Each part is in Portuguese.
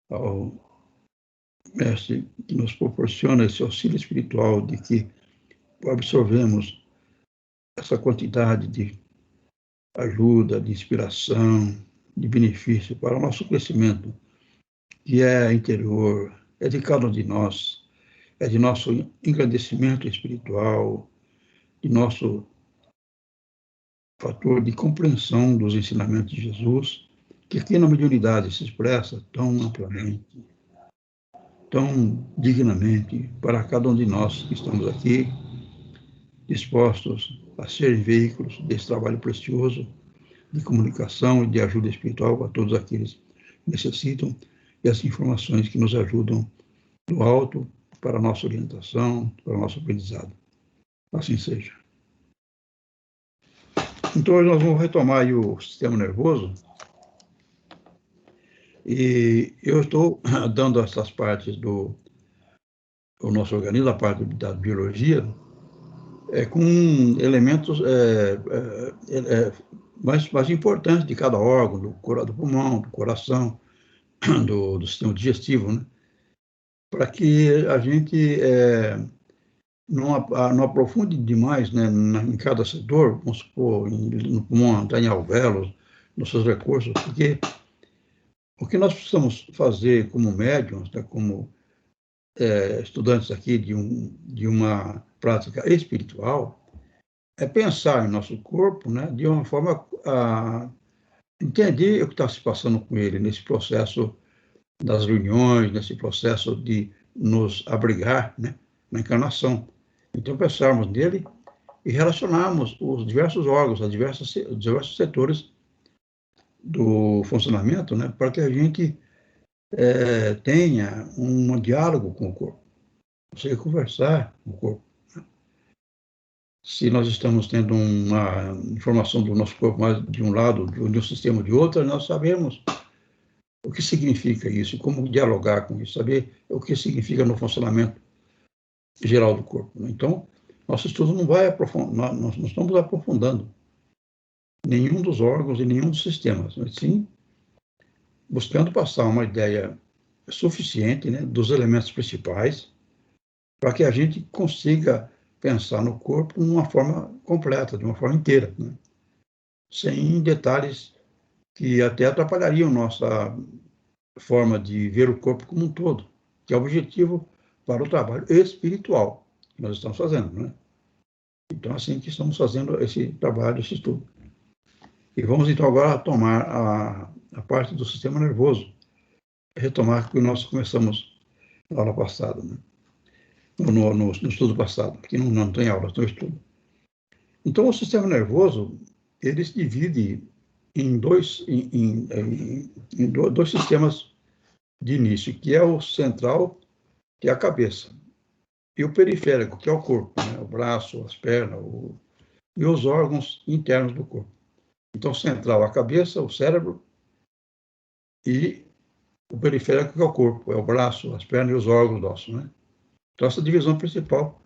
ao Mestre que nos proporciona esse auxílio espiritual de que absorvemos essa quantidade de ajuda, de inspiração, de benefício para o nosso crescimento, que é interior, é de cada um de nós, é de nosso engrandecimento espiritual, de nosso fator de compreensão dos ensinamentos de Jesus, que aqui na mediunidade se expressa tão amplamente, tão dignamente para cada um de nós que estamos aqui, dispostos a serem veículos desse trabalho precioso de comunicação e de ajuda espiritual a todos aqueles que necessitam dessas informações que nos ajudam do alto para a nossa orientação, para o nosso aprendizado. Assim seja. Então, hoje nós vamos retomar aí o sistema nervoso. E eu estou dando essas partes do nosso organismo, a parte da biologia, com elementos mais importantes de cada órgão, do pulmão, do coração, do sistema digestivo, né? Para que a gente não aprofunde demais, né, em cada setor, vamos supor, no pulmão, em alvéolos, nos seus recursos, porque o que nós precisamos fazer como médiuns, né, como estudantes aqui de uma prática espiritual, é pensar em nosso corpo, né, de uma forma a entender o que está se passando com ele nesse processo das reuniões, nesse processo de nos abrigar, né, na encarnação. Então, pensarmos nele e relacionarmos os diversos órgãos, os diversos setores do funcionamento, né, para que a gente tenha um diálogo com o corpo, consiga conversar com o corpo. Se nós estamos tendo uma informação do nosso corpo mais de um lado, de um sistema de outro, nós sabemos o que significa isso, como dialogar com isso, saber o que significa no funcionamento geral do corpo. Então, nosso estudo não vai aprofundar, nós não estamos aprofundando nenhum dos órgãos e nenhum dos sistemas, mas sim buscando passar uma ideia suficiente, né, dos elementos principais, para que a gente consiga pensar no corpo de uma forma completa, de uma forma inteira, né, sem detalhes que até atrapalhariam nossa forma de ver o corpo como um todo, que é o objetivo para o trabalho espiritual que nós estamos fazendo, né? Então, assim que estamos fazendo esse trabalho, esse estudo. E vamos, então, agora tomar a parte do sistema nervoso, retomar que nós começamos na aula passada, né? No estudo passado, que não tem aula, tem estudo. Então, o sistema nervoso, ele se divide em dois sistemas de início, que é o central, que é a cabeça, e o periférico, que é o corpo, né? O braço, as pernas, e os órgãos internos do corpo. Então, central, a cabeça, o cérebro, e o periférico, que é o corpo, é o braço, as pernas e os órgãos do osso, né? Então, essa divisão principal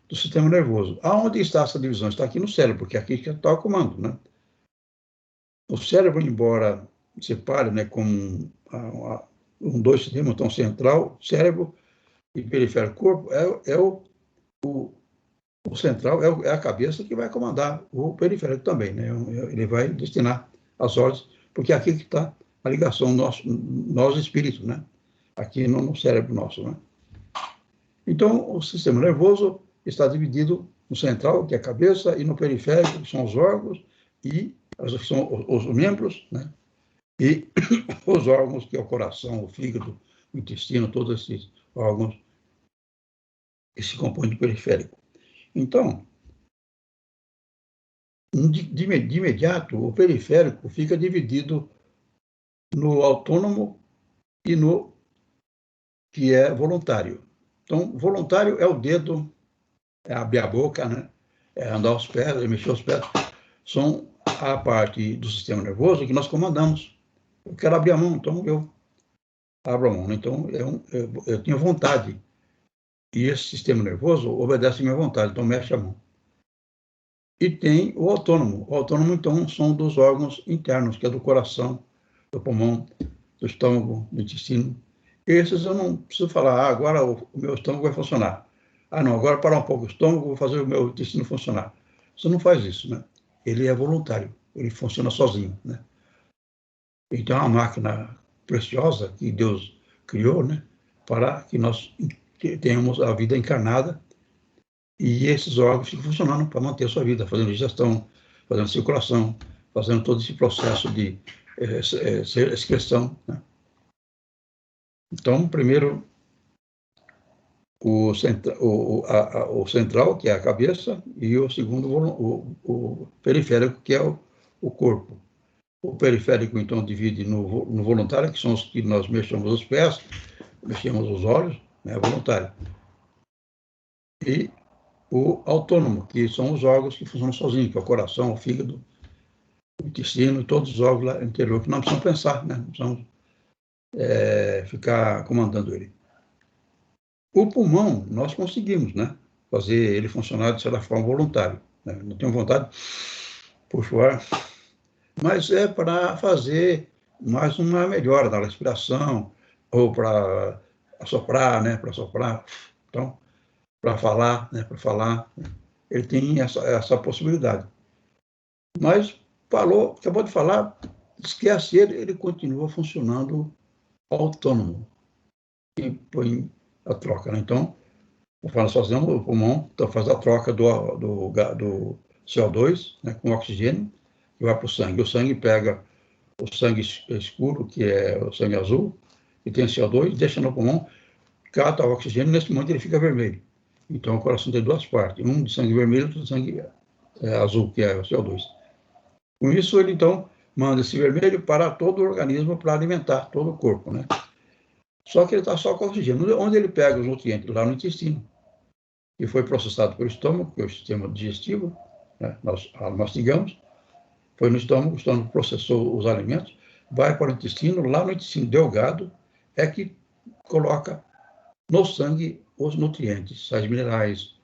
do sistema nervoso. Aonde está essa divisão? Está aqui no cérebro, porque aqui que está o comando, né? O cérebro, embora separe, né, como dois sistemas, então central, cérebro e periférico corpo, o central é a cabeça que vai comandar o periférico também, né? Ele vai destinar as ordens, porque aqui que está a ligação nós espírito, né? Aqui no cérebro nosso, né? Então, o sistema nervoso está dividido no central, que é a cabeça, e no periférico, que são os órgãos, e são os membros, né? E os órgãos, que é o coração, o fígado, o intestino, todos esses órgãos que se compõem do periférico. Então, de imediato, o periférico fica dividido no autônomo e no que é voluntário. Então, voluntário é o dedo, é abrir a boca, né? É andar os pés, é mexer os pés. São a parte do sistema nervoso que nós comandamos. Eu quero abrir a mão, então eu abro a mão. Então, eu tenho vontade. E esse sistema nervoso obedece à minha vontade, então mexe a mão. E tem o autônomo. O autônomo, então, são dos órgãos internos, que é do coração, do pulmão, do estômago, do intestino. Esses eu não preciso falar, agora o meu estômago vai funcionar. Ah, não, agora parar um pouco o estômago, vou fazer o meu intestino funcionar. Você não faz isso, né? Ele é voluntário, ele funciona sozinho, né? Então, é uma máquina preciosa que Deus criou, né? Para que nós tenhamos a vida encarnada e esses órgãos ficam funcionando para manter a sua vida, fazendo digestão, fazendo circulação, fazendo todo esse processo de excreção, né? Então, primeiro, o central, que é a cabeça, e o segundo, o periférico, que é o corpo. O periférico, então, divide no voluntário, que são os que nós mexemos os pés, mexemos os olhos, né, voluntário. E o autônomo, que são os órgãos que funcionam sozinhos, que é o coração, o fígado, o intestino, e todos os órgãos lá no interior, que não precisam pensar, né, não precisam ficar comandando ele. O pulmão, nós conseguimos, né, fazer ele funcionar de certa forma voluntário. Né? Não tenho vontade, puxo o ar, mas é para fazer mais uma melhora da respiração, ou para assoprar, né, para soprar. Então, para falar, né, para falar, ele tem essa possibilidade. Mas falou, acabou de falar, esquece ele continua funcionando autônomo e põe a troca, né? Então, nós fazemos o pulmão, então faz a troca do CO2, né, com oxigênio e vai para o sangue. O sangue pega o sangue escuro, que é o sangue azul, e tem CO2, deixa no pulmão, cata o oxigênio, nesse momento ele fica vermelho. Então o coração tem duas partes, um de sangue vermelho e outro de sangue azul, que é o CO2. Com isso, ele então manda esse vermelho para todo o organismo para alimentar todo o corpo, né? Só que ele está só com oxigênio. Onde ele pega os nutrientes? Lá no intestino. E foi processado pelo estômago, que é o sistema digestivo, né? Nós mastigamos, foi no estômago, o estômago processou os alimentos, vai para o intestino, lá no intestino delgado é que coloca no sangue os nutrientes, sais minerais,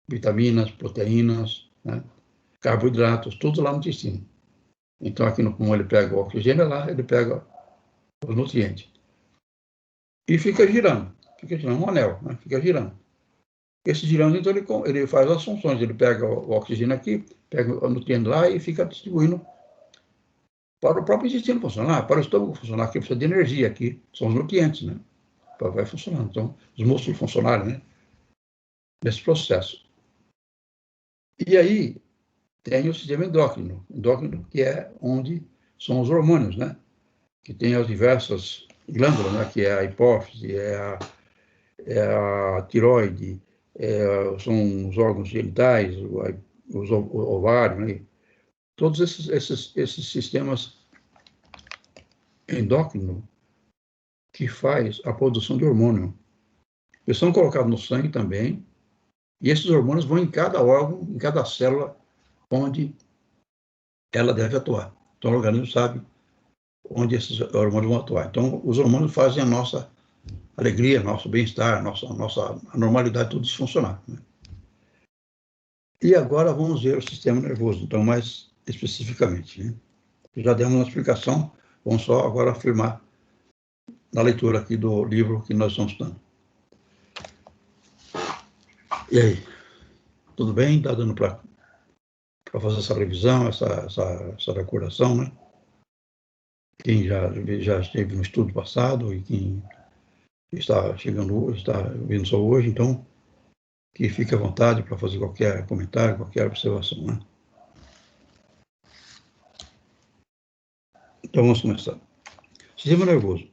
vitaminas, proteínas, né? Carboidratos, tudo lá no intestino. Então, aqui no pulmão ele pega o oxigênio, lá ele pega os nutrientes. E fica girando um anel, né? Fica girando. Esse girando, então, ele faz as funções, ele pega o oxigênio aqui, pega o nutriente lá e fica distribuindo para o próprio intestino funcionar, para o estômago funcionar, que precisa de energia aqui, são os nutrientes, né? Vai funcionando. Então, os músculos funcionarem, né? Nesse processo. E aí, tem o sistema endócrino, que é onde são os hormônios, né? Que tem as diversas glândulas, né? Que é a hipófise, a tiroide, são os órgãos genitais, os ovários, né? Todos esses sistemas endócrinos que faz a produção de hormônio. Eles são colocados no sangue também, e esses hormônios vão em cada órgão, em cada célula, onde ela deve atuar. Então, o organismo sabe onde esses hormônios vão atuar. Então, os hormônios fazem a nossa alegria, nosso bem-estar, a normalidade, tudo isso funcionar. Né? E agora vamos ver o sistema nervoso, então, mais especificamente. Né? Já demos uma explicação, vamos só agora afirmar na leitura aqui do livro que nós estamos estudando. E aí, tudo bem? Está dando para fazer essa revisão, essa recordação, né? Quem já esteve no estudo passado e quem está chegando, está vindo só hoje, então, que fique à vontade para fazer qualquer comentário, qualquer observação, né? Então, vamos começar. Sistema nervoso.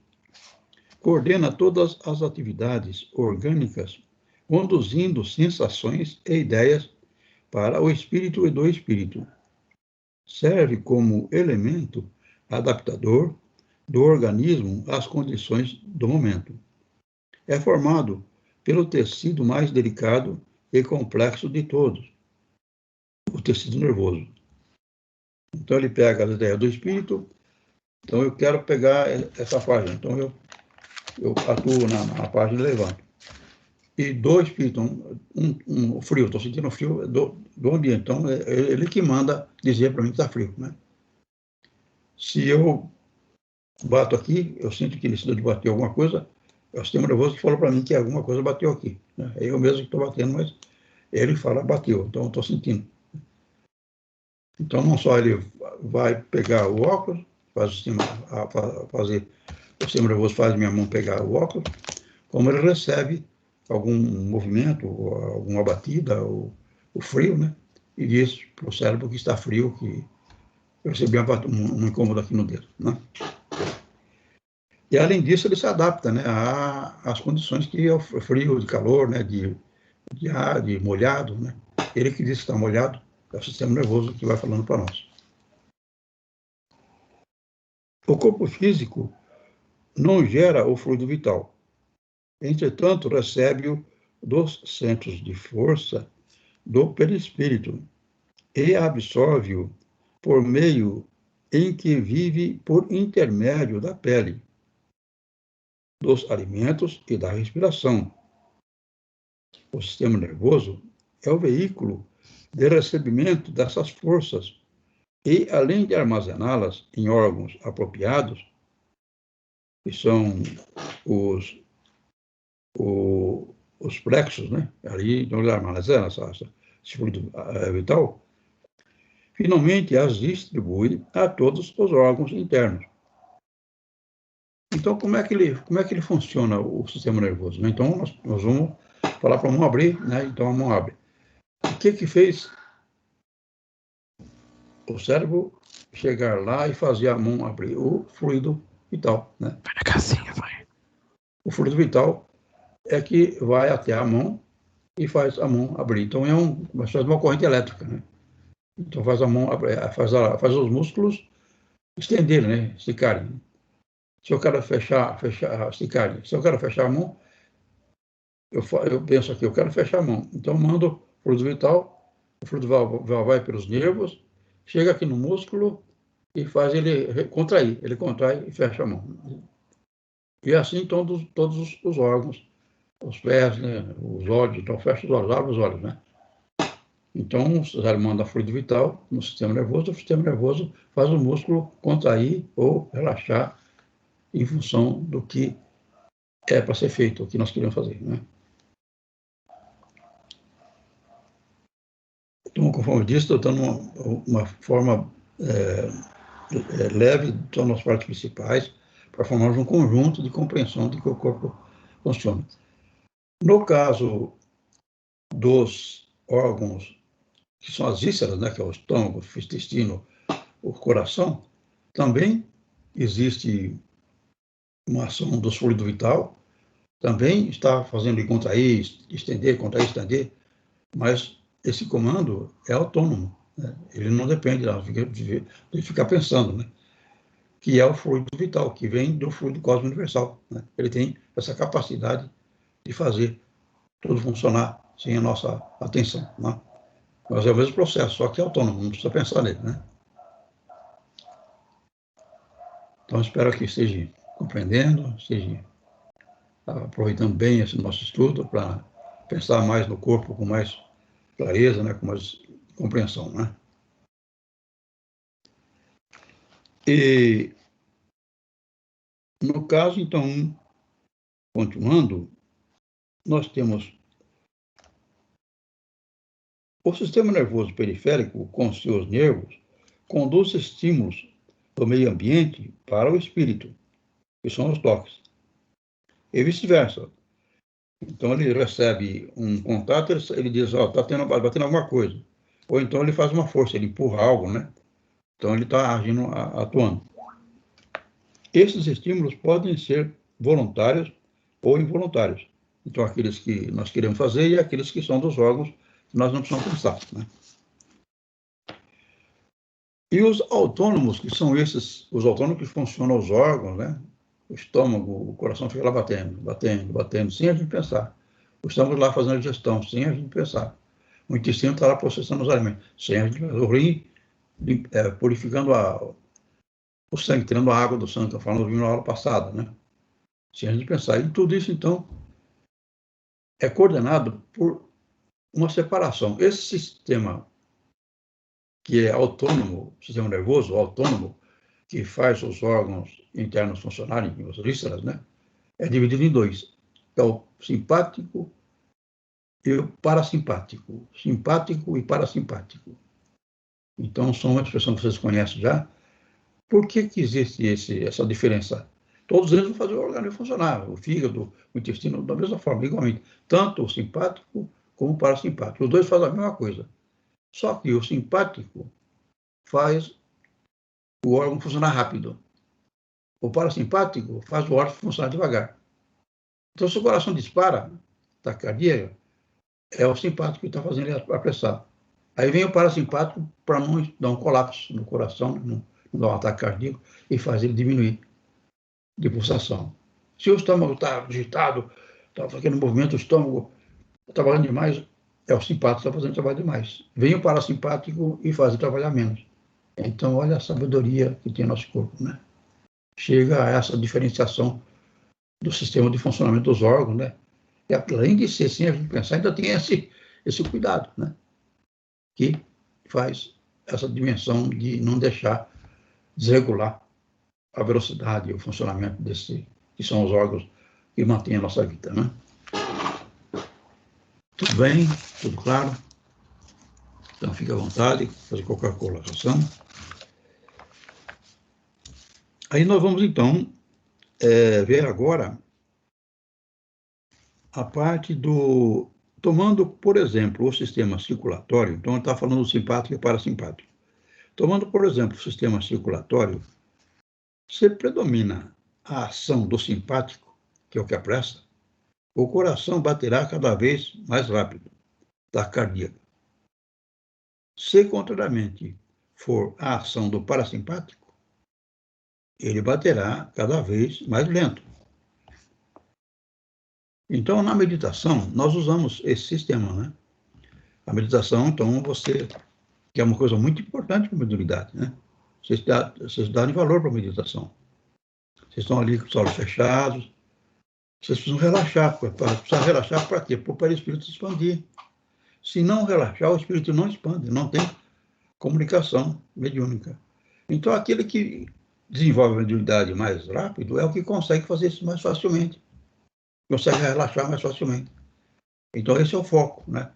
Coordena todas as atividades orgânicas, conduzindo sensações e ideias para o espírito e do espírito. Serve como elemento adaptador do organismo às condições do momento. É formado pelo tecido mais delicado e complexo de todos, o tecido nervoso. Então, ele pega as ideias do espírito. Então, eu quero pegar essa página. Então, eu atuo na página e levanto. E do espírito, um frio, estou sentindo frio do ambiente. Então, é ele que manda dizer para mim que está frio, né? Se eu bato aqui, eu sinto que necessito de bater alguma coisa, É o sistema nervoso que falou para mim que alguma coisa bateu aqui, né? É eu mesmo que estou batendo, mas ele fala bateu, então eu estou sentindo. Então, não só ele vai pegar o óculos, faz o sistema, fazer, o sistema nervoso faz minha mão pegar o óculos, como ele recebe algum movimento, alguma batida, o frio, né? E diz para o cérebro que está frio, que eu recebi um incômodo aqui no dedo, né? E, além disso, ele se adapta, né, às condições que é o frio, de calor, né, de ar, de molhado, né? Ele que diz que está molhado, é o sistema nervoso que vai falando para nós. O corpo físico não gera o fluido vital. Entretanto, recebe-o dos centros de força do perispírito e absorve-o por meio em que vive por intermédio da pele, dos alimentos e da respiração. O sistema nervoso é o veículo de recebimento dessas forças e, além de armazená-las em órgãos apropriados, que são os plexos, né? Ali onde armazena esse fluido vital, finalmente as distribui a todos os órgãos internos. Então, como é que ele funciona, o sistema nervoso? Então, nós vamos falar para a mão abrir, né? Então, a mão abre. O que fez o cérebro chegar lá e fazer a mão abrir? O fluido vital, né? Vai na casinha, vai. O fluido vital é que vai até a mão e faz a mão abrir. Então, faz uma corrente elétrica, né? Então, faz a mão, faz os músculos estenderem, né? Esticarem. Se eu quero esticarem. Se eu quero fechar a mão, eu penso aqui, eu quero fechar a mão. Então, mando o fluido vital, o fluido vital vai pelos nervos, chega aqui no músculo e faz ele contrair. Ele contrai e fecha a mão. E assim todos os órgãos, os pés, né, os olhos, então fecha os olhos, abre os olhos, né? Então, o cérebro manda fluido vital no sistema nervoso, o sistema nervoso faz o músculo contrair ou relaxar em função do que é para ser feito, o que nós queremos fazer, né? Então, conforme eu disse, estou dando uma forma leve de todas as partes principais para formarmos um conjunto de compreensão de que o corpo funciona. No caso dos órgãos que são as vísceras, né, que é o estômago, o intestino, o coração, também existe uma ação do fluido vital, também está fazendo ele contrair, estender, contrair, estender, mas esse comando é autônomo, né? Ele não depende de ficar pensando, né? Que é o fluido vital, que vem do fluido cósmico universal, né? Ele tem essa capacidade de fazer tudo funcionar sem a nossa atenção, né? Mas é o mesmo processo, só que é autônomo, não precisa pensar nele, né? Então, espero que esteja compreendendo, esteja aproveitando bem esse nosso estudo para pensar mais no corpo com mais clareza, né? Com mais compreensão, né? E, no caso, então, continuando, nós temos o sistema nervoso periférico, com seus nervos, conduz estímulos do meio ambiente para o espírito, que são os toques, e vice-versa. Então, ele recebe um contato, ele diz, ó, tá batendo alguma coisa. Ou então ele faz uma força, ele empurra algo, né? Então, ele está agindo, atuando. Esses estímulos podem ser voluntários ou involuntários. Então, aqueles que nós queremos fazer e aqueles que são dos órgãos que nós não precisamos pensar, né? E os autônomos, que são os autônomos que funcionam os órgãos, né? O estômago, o coração fica lá batendo, batendo, batendo, sem a gente pensar. Estamos lá fazendo a digestão, sem a gente pensar. O intestino está lá processando os alimentos, sem a gente pensar. O rim purificando o sangue, tirando a água do sangue, que eu falo na aula passada, né? Sem a gente pensar. E tudo isso, então, é coordenado por uma separação. Esse sistema que é autônomo, sistema nervoso autônomo, que faz os órgãos internos funcionarem, as vísceras, né? é dividido em dois. É o simpático e o parasimpático. Simpático e parasimpático. Então, são uma expressão que vocês conhecem já. Por que existe essa diferença? Todos eles vão fazer o organismo funcionar, o fígado, o intestino, da mesma forma, igualmente. Tanto o simpático como o parasimpático. Os dois fazem a mesma coisa. Só que o simpático faz o órgão funcionar rápido. O parasimpático faz o órgão funcionar devagar. Então, se o coração dispara, taquicardia, é o simpático que está fazendo ele apressar. Aí vem o parasimpático para não dar um colapso no coração, não dar um ataque cardíaco e fazer ele diminuir de pulsação. Se o estômago está agitado, está fazendo movimento, o estômago está trabalhando demais, é o simpático que está fazendo trabalho demais. Vem o parasimpático e faz ele trabalhar menos. Então, olha a sabedoria que tem o nosso corpo, né? Chega a essa diferenciação do sistema de funcionamento dos órgãos, né? E além de ser sem a gente pensar, ainda tem esse cuidado, né? Que faz essa dimensão de não deixar desregular a velocidade e o funcionamento que são os órgãos que mantêm a nossa vida, né? Tudo bem? Tudo claro? Então, fique à vontade, fazer qualquer colocação. Aí nós vamos, então, ver agora a parte do... Tomando, por exemplo, o sistema circulatório, então, ele está falando do simpático e parasimpático. Tomando, por exemplo, o sistema circulatório, se predomina a ação do simpático, que é o que apressa, o coração baterá cada vez mais rápido, taquicardia. Se, contrariamente, for a ação do parasimpático, ele baterá cada vez mais lento. Então, na meditação, nós usamos esse sistema, né? A meditação, então, que é uma coisa muito importante para a mediunidade, né? Vocês darem valor para a meditação. Vocês estão ali com os olhos fechados, vocês precisam relaxar. Precisa relaxar para quê? Para o perispírito expandir. Se não relaxar, o espírito não expande, não tem comunicação mediúnica. Então, aquele que desenvolve a mediunidade mais rápido é o que consegue fazer isso mais facilmente. Consegue relaxar mais facilmente. Então, esse é o foco, né?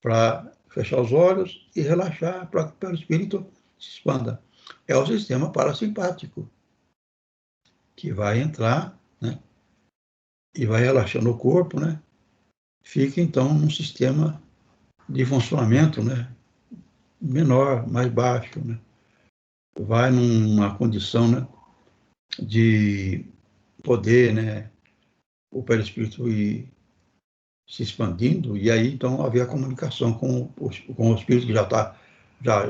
Para fechar os olhos e relaxar para que o espírito se expanda. É o sistema parasimpático, que vai entrar, né? E vai relaxando o corpo, né? Fica, então, num sistema de funcionamento, né? Menor, mais baixo, né? Vai numa condição, né? De poder, né? O perispírito ir se expandindo, e aí, então, haver a comunicação com o espírito que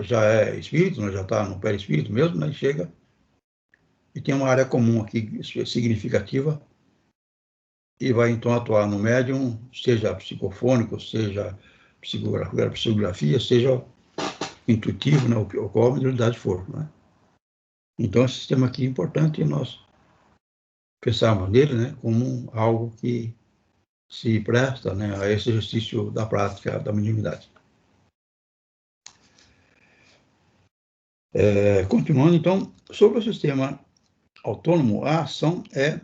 já é espírito, né? Já está no perispírito mesmo, né? E chega e tem uma área comum aqui significativa e vai, então, atuar no médium, seja psicofônico, seja psicografia, seja intuitivo, né? Ou qual a mediunidade for, né? Então, esse sistema aqui é importante nós pensarmos nele, né? Como algo que se presta, né, a esse exercício da prática da mediunidade. Continuando, então, sobre o sistema autônomo, a ação é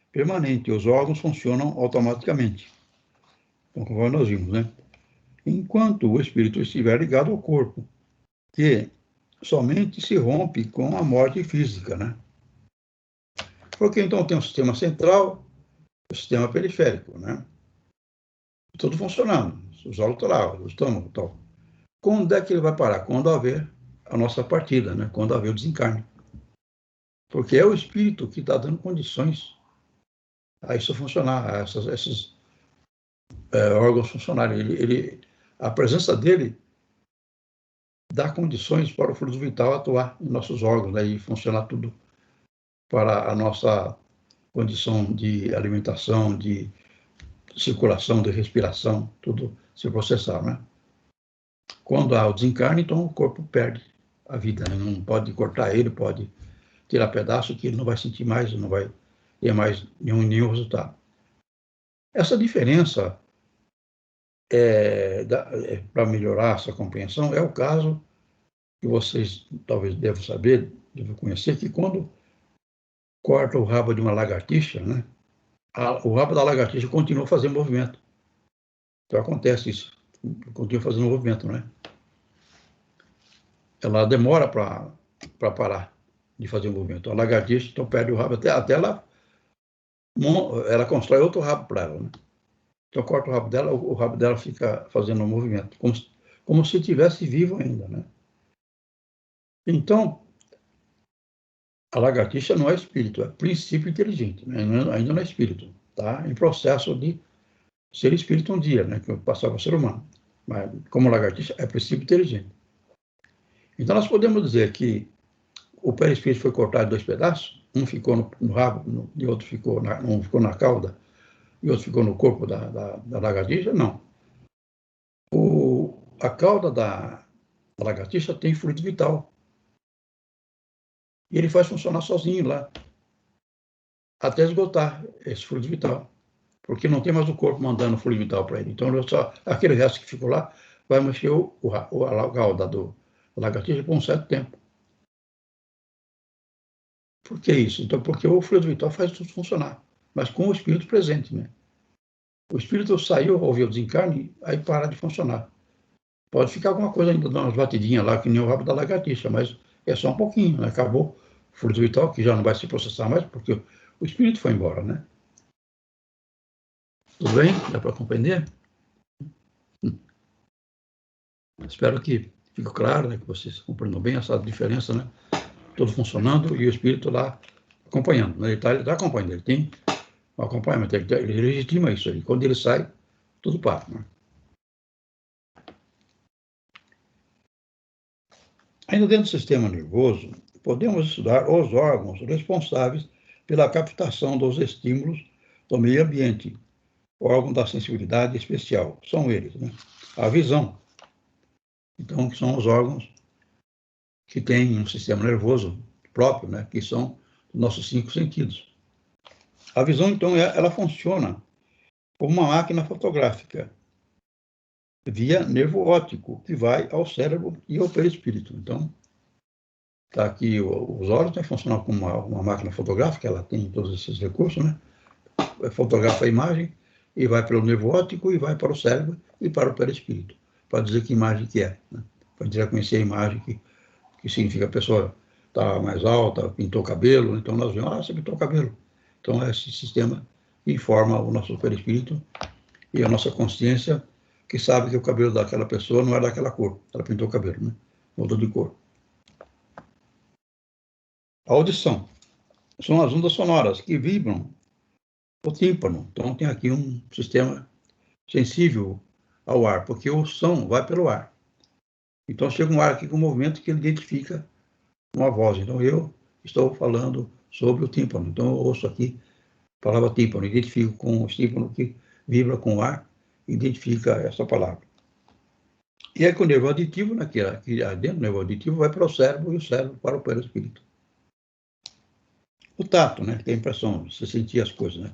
permanente, os órgãos funcionam automaticamente. Então, conforme nós vimos, né? Enquanto o espírito estiver ligado ao corpo, que somente se rompe com a morte física, né? Porque, então, tem o sistema central, o sistema periférico, né? Tudo funcionando, os órgãos estão lá, o estômago e tal. Quando é que ele vai parar? Quando haver a nossa partida, né? Quando haver o desencarne. Porque é o espírito que está dando condições a isso funcionar, a esses órgãos funcionarem. A presença dele dá condições para o fluido vital atuar em nossos órgãos, né? E funcionar tudo para a nossa condição de alimentação, de circulação, de respiração, tudo se processar, né? Quando há o desencarne, então o corpo perde a vida, né? Não pode cortar ele, pode tirar pedaço que ele não vai sentir mais, não vai ter mais nenhum resultado. Essa diferença, para melhorar essa compreensão, é o caso que vocês talvez devam saber, devem conhecer, que quando corta o rabo de uma lagartixa, né, o rabo da lagartixa continua fazendo movimento. Então acontece isso, continua fazendo movimento, né? Ela demora para parar de fazer o movimento. A lagartixa então perde o rabo até ela constrói outro rabo para ela, né? Então corta o rabo dela fica fazendo um movimento, como se estivesse vivo ainda, né? Então, a lagartixa não é espírito, é princípio inteligente, né? Ainda não é espírito, tá? Em processo de ser espírito um dia, né? Que passar para o ser humano. Mas, como lagartixa, é princípio inteligente. Então, nós podemos dizer que o perispírito foi cortado em 2 pedaços, um ficou no rabo, e outro um ficou na cauda, e outro ficou no corpo da lagartixa? Não. A cauda da lagartixa tem fluido vital. E ele faz funcionar sozinho lá, até esgotar esse fluido vital. Porque não tem mais o corpo mandando fluido vital para ele. Então, só aquele resto que ficou lá vai mexer a cauda da lagartixa por um certo tempo. Por que isso? Então, porque o fluido vital faz tudo funcionar, mas com o espírito presente, né? O espírito saiu, houve o desencarne, aí para de funcionar. Pode ficar alguma coisa ainda, dando umas batidinhas lá, que nem o rabo da lagartixa, mas é só um pouquinho, né? Acabou o fluido vital, que já não vai se processar mais, porque o espírito foi embora, né? Tudo bem? Dá para compreender? Espero que fique claro, né, que vocês compreendam bem essa diferença, né? Tudo funcionando e o espírito lá acompanhando. Né? Ele está acompanhando, ele tem um acompanhamento, ele legitima isso aí. Quando ele sai, tudo para. Né? Ainda dentro do sistema nervoso, podemos estudar os órgãos responsáveis pela captação dos estímulos do meio ambiente, órgão da sensibilidade especial. São eles, né? A visão. Então, são os órgãos que têm um sistema nervoso próprio, né? Que são os nossos 5 sentidos. A visão, então, ela funciona como uma máquina fotográfica via nervo óptico, que vai ao cérebro e ao perispírito. Então, tá aqui os olhos, né, funcionam como uma máquina fotográfica, ela tem todos esses recursos, né? Fotografa a imagem e vai pelo nervo óptico e vai para o cérebro e para o perispírito, para dizer que imagem que é, né? Para dizer reconhecer a imagem que significa a pessoa está mais alta, pintou o cabelo, então nós vemos, você pintou o cabelo. Então, é esse sistema que informa o nosso perispírito e a nossa consciência, que sabe que o cabelo daquela pessoa não é daquela cor. Ela pintou o cabelo, né? Mudou de cor. A audição. São as ondas sonoras que vibram o tímpano. Então, tem aqui um sistema sensível ao ar, porque o som vai pelo ar. Então, chega um ar aqui com um movimento que ele identifica uma voz. Então, eu estou falando sobre o tímpano. Então, eu ouço aqui a palavra tímpano, identifico com o tímpano que vibra com o ar, identifica essa palavra. E aí, com o nervo auditivo, né, que dentro do nervo auditivo, vai para o cérebro e o cérebro para o perispírito. O tato, né, tem a impressão de você sentir as coisas, né?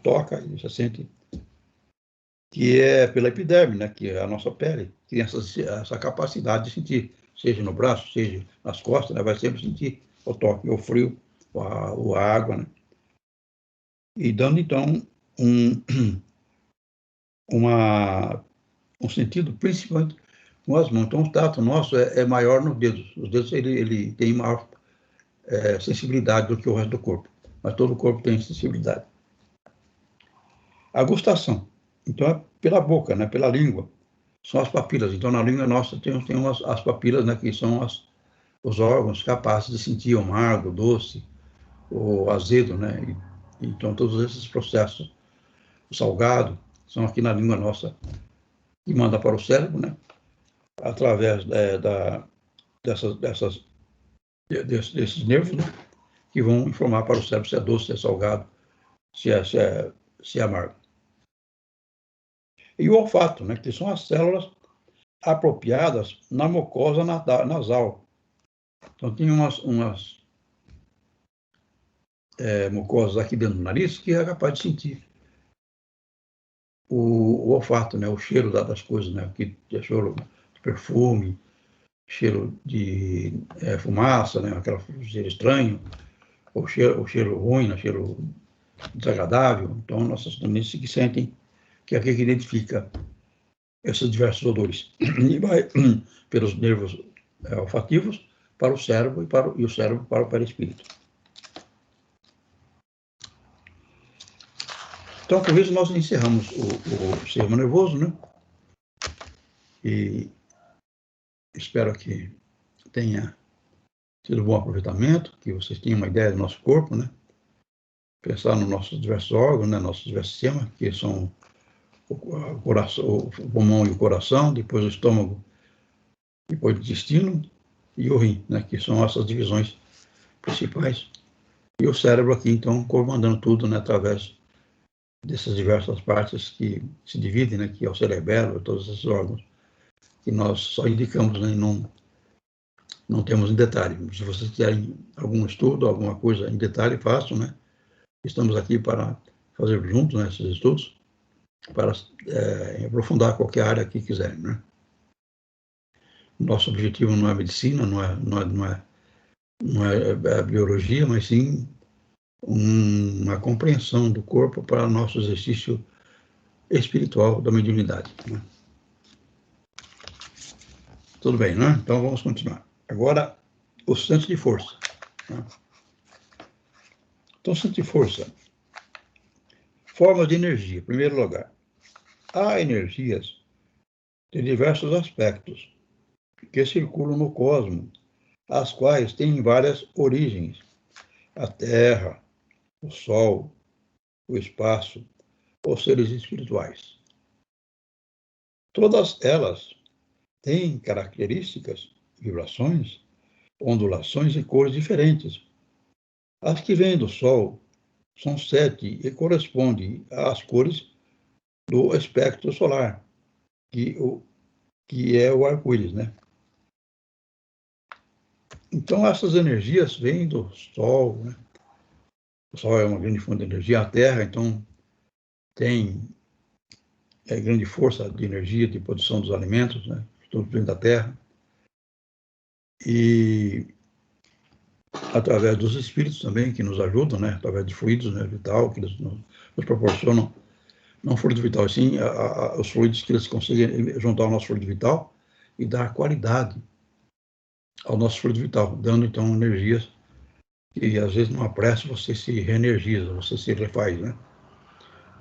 Toca e você sente, que é pela epiderme, né, que é a nossa pele, que tem essa capacidade de sentir, seja no braço, seja nas costas, né, vai sempre sentir o toque, o frio, a água, né? E dando, então, um sentido, principalmente com as mãos. Então, o tato nosso é maior nos dedos. Os dedos, ele tem maior sensibilidade do que o resto do corpo. Mas todo o corpo tem sensibilidade. A gustação. Então, é pela boca, né, pela língua. São as papilas. Então, na língua nossa tem as papilas, né, que são os órgãos capazes de sentir o amargo, o doce, o azedo, né? Então, todos esses processos, o salgado, são aqui na língua nossa, que manda para o cérebro, né? Através desses nervos, né? Que vão informar para o cérebro se é doce, se é salgado, se é amargo. E o olfato, né? Que são as células apropriadas na mucosa nasal. Então, tem umas mucosas aqui dentro do nariz que é capaz de sentir o olfato, né? O cheiro das coisas, né? Que é cheiro de perfume, cheiro de fumaça, né? Aquele cheiro estranho, o cheiro ruim, né? Cheiro desagradável. Então, nossas tendências que sentem que é aquilo que identifica esses diversos odores. E vai pelos nervos olfativos para o cérebro e o cérebro para o perispírito. Então, com isso, nós encerramos o sistema nervoso, né? E espero que tenha tido um bom aproveitamento, que vocês tenham uma ideia do nosso corpo, né? Pensar nos nossos diversos órgãos, né? Nossos diversos sistemas, que são o coração, o pulmão e o coração, depois o estômago, depois o intestino e o rim, né? Que são essas divisões principais. E o cérebro aqui, então, comandando tudo, né? Através dessas diversas partes que se dividem, né? Que é o cerebelo, todos esses órgãos, que nós só indicamos, né? Não temos em detalhe. Se vocês quiserem algum estudo, alguma coisa em detalhe, façam, né? Estamos aqui para fazer juntos, né, esses estudos, para aprofundar qualquer área que quiserem, né? Nosso objetivo não é medicina, não é biologia, mas sim uma compreensão do corpo para nosso exercício espiritual da mediunidade, né? Tudo bem, né? Então vamos continuar. Agora, o centro de força, né? Então, centro de força, formas de energia, em primeiro lugar. Há energias de diversos aspectos que circulam no cosmos, as quais têm várias origens: a Terra, o Sol, o espaço, os seres espirituais. Todas elas têm características, vibrações, ondulações e cores diferentes. As que vêm do Sol são 7 e correspondem às cores do espectro solar, que é o arco-íris, né? Então, essas energias vêm do Sol, né? O Sol é uma grande fonte de energia, a Terra, então, tem grande força de energia, de produção dos alimentos, né? Tudo dentro da Terra. E através dos espíritos também, que nos ajudam, né? Através de fluidos, né, vital, que eles nos proporcionam, não fluido vital, sim, os fluidos que eles conseguem juntar ao nosso fluido vital e dar qualidade ao nosso fluido vital, dando, então, energias que, às vezes, numa pressa, você se reenergiza, você se refaz, né?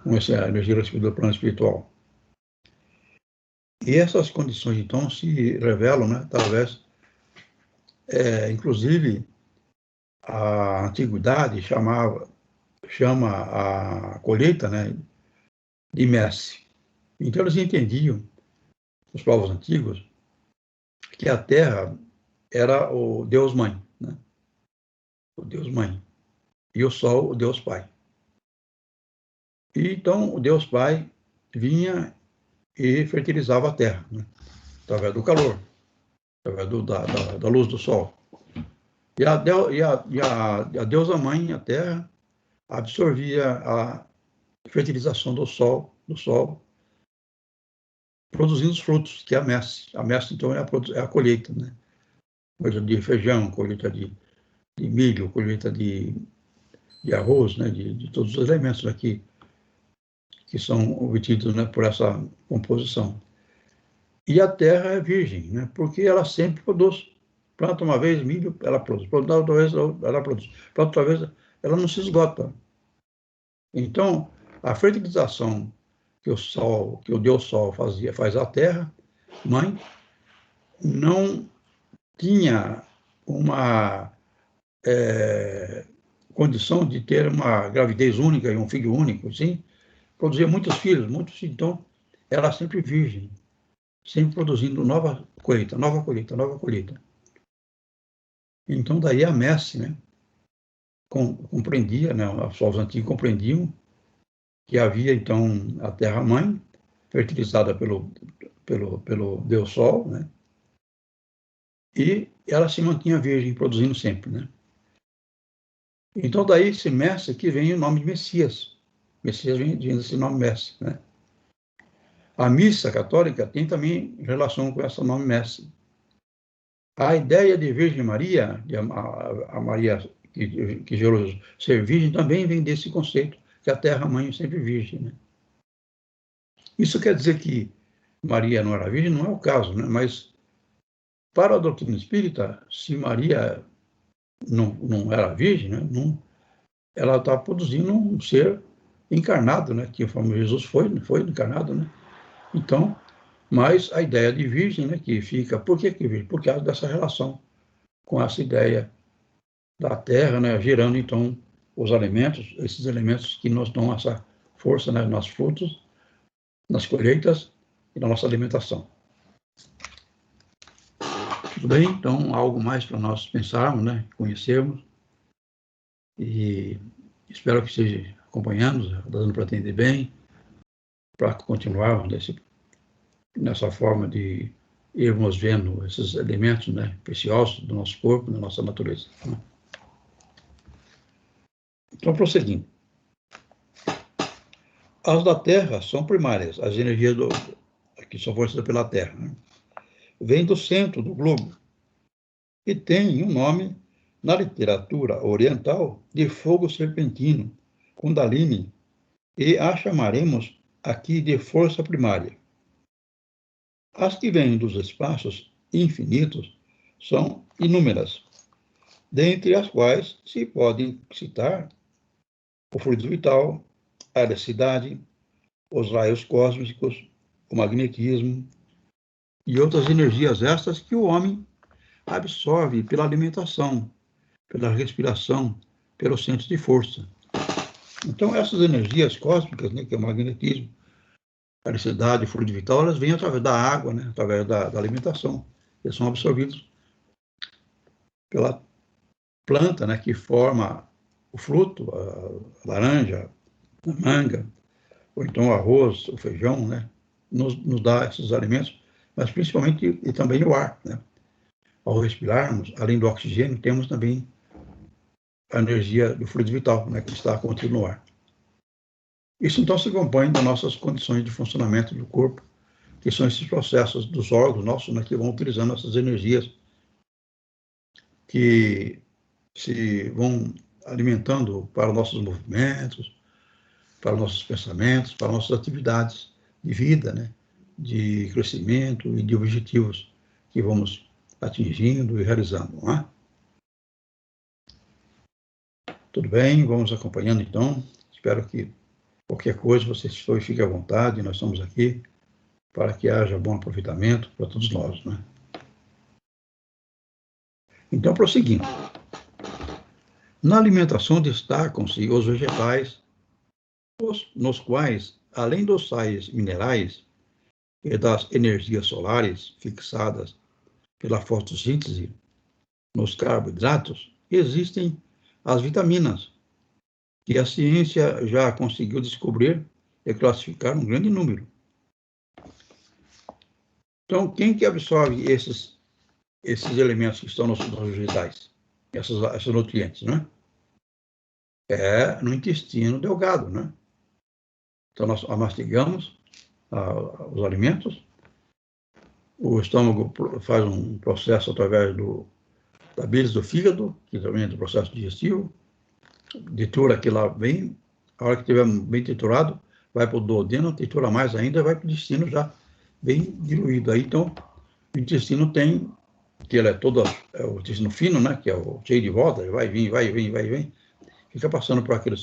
Com essa energia recebida do plano espiritual. E essas condições, então, se revelam, né, através, inclusive, a antiguidade chama a colheita, né, de messe. Então, eles entendiam, os povos antigos, que a terra era o Deus Mãe, né? O Deus Mãe. E o Sol, o Deus Pai. E, então, o Deus Pai vinha e fertilizava a terra, né? Através do calor, através da luz do Sol. E a deusa mãe, a terra, absorvia a fertilização do sol, produzindo os frutos, que é a messe. A messe, então, é a colheita, né? Colheita de feijão, colheita de milho, colheita de arroz, né? De todos os elementos aqui que são obtidos, né, por essa composição. E a terra é virgem, né? Porque ela sempre produz. Planta uma vez milho, ela produz. Planta outra vez, ela produz. Planta outra vez, ela não se esgota. Então, a fertilização que o Deus Sol faz à Terra, mãe, não tinha uma condição de ter uma gravidez única e um filho único, sim. Produzia muitos filhos, então era sempre virgem, sempre produzindo nova colheita, nova colheita, nova colheita. Então, daí a messe, né, compreendia, né, os povos antigos compreendiam que havia, então, a terra-mãe, fertilizada pelo Deus Sol, né, e ela se mantinha virgem, produzindo sempre, né. Então, daí esse mestre que vem o nome de Messias. Messias vem desse nome mestre, né. A missa católica tem também relação com esse nome mestre. A ideia de Virgem Maria, a Maria que gerou ser virgem, também vem desse conceito, que a Terra-mãe é sempre virgem, né? Isso quer dizer que Maria não era virgem? Não é o caso, né? Mas para a doutrina espírita, se Maria não era virgem, né? Não, ela está produzindo um ser encarnado, né? Que como Jesus foi encarnado, né? Então, mas a ideia de virgem, né? Que fica, por que virgem? Por causa dessa relação com essa ideia da terra, né? Gerando então os alimentos, esses elementos que nos dão essa força, né? Nos frutos, nas colheitas e na nossa alimentação. Tudo bem? Então, algo mais para nós pensarmos, né? Conhecermos. E espero que esteja acompanhando, dando para atender bem, para continuarmos nessa forma de irmos vendo esses elementos, né, preciosos do nosso corpo, da nossa natureza. Né? Então, prosseguindo. As da Terra são primárias, as energias que são fornecidas pela Terra. Né? Vêm do centro do globo e tem um nome na literatura oriental de fogo serpentino, Kundalini, e a chamaremos aqui de força primária. As que vêm dos espaços infinitos são inúmeras, dentre as quais se podem citar o fluido vital, a eletricidade, os raios cósmicos, o magnetismo e outras energias extras que o homem absorve pela alimentação, pela respiração, pelo centro de força. Então, essas energias cósmicas, né, que é o magnetismo, a eletricidade, o fluido vital, elas vêm através da água, né, através da alimentação. Eles são absorvidos pela planta, né, que forma o fruto, a laranja, a manga, ou então o arroz, o feijão, né, nos dá esses alimentos, mas principalmente e também o ar, né. Ao respirarmos, além do oxigênio, temos também a energia do fluido vital, né, que está contido no ar. Isso, então, se compõe das nossas condições de funcionamento do corpo, que são esses processos dos órgãos nossos, né, que vão utilizando essas energias que se vão alimentando para nossos movimentos, para nossos pensamentos, para nossas atividades de vida, né, de crescimento e de objetivos que vamos atingindo e realizando, não é? Tudo bem, vamos acompanhando então. Espero que qualquer coisa você fique à vontade, nós estamos aqui para que haja bom aproveitamento para todos nós, né? Então, prosseguindo. Na alimentação destacam-se os vegetais, nos quais, além dos sais minerais e das energias solares fixadas pela fotossíntese nos carboidratos, existem as vitaminas, que a ciência já conseguiu descobrir e classificar um grande número. Então, quem que absorve esses elementos que estão nos vegetais, esses nutrientes, né? É no intestino delgado, né? Então, nós mastigamos os alimentos, o estômago faz um processo através da bilis do fígado, que também é do processo digestivo, tritura aquilo lá bem, a hora que estiver bem triturado, vai para o duodeno, tritura mais ainda, vai para o intestino já bem diluído. Aí, então, o intestino tem, que ele é todo, o intestino fino, né, que é o cheio de volta, vai vir, fica passando por aquele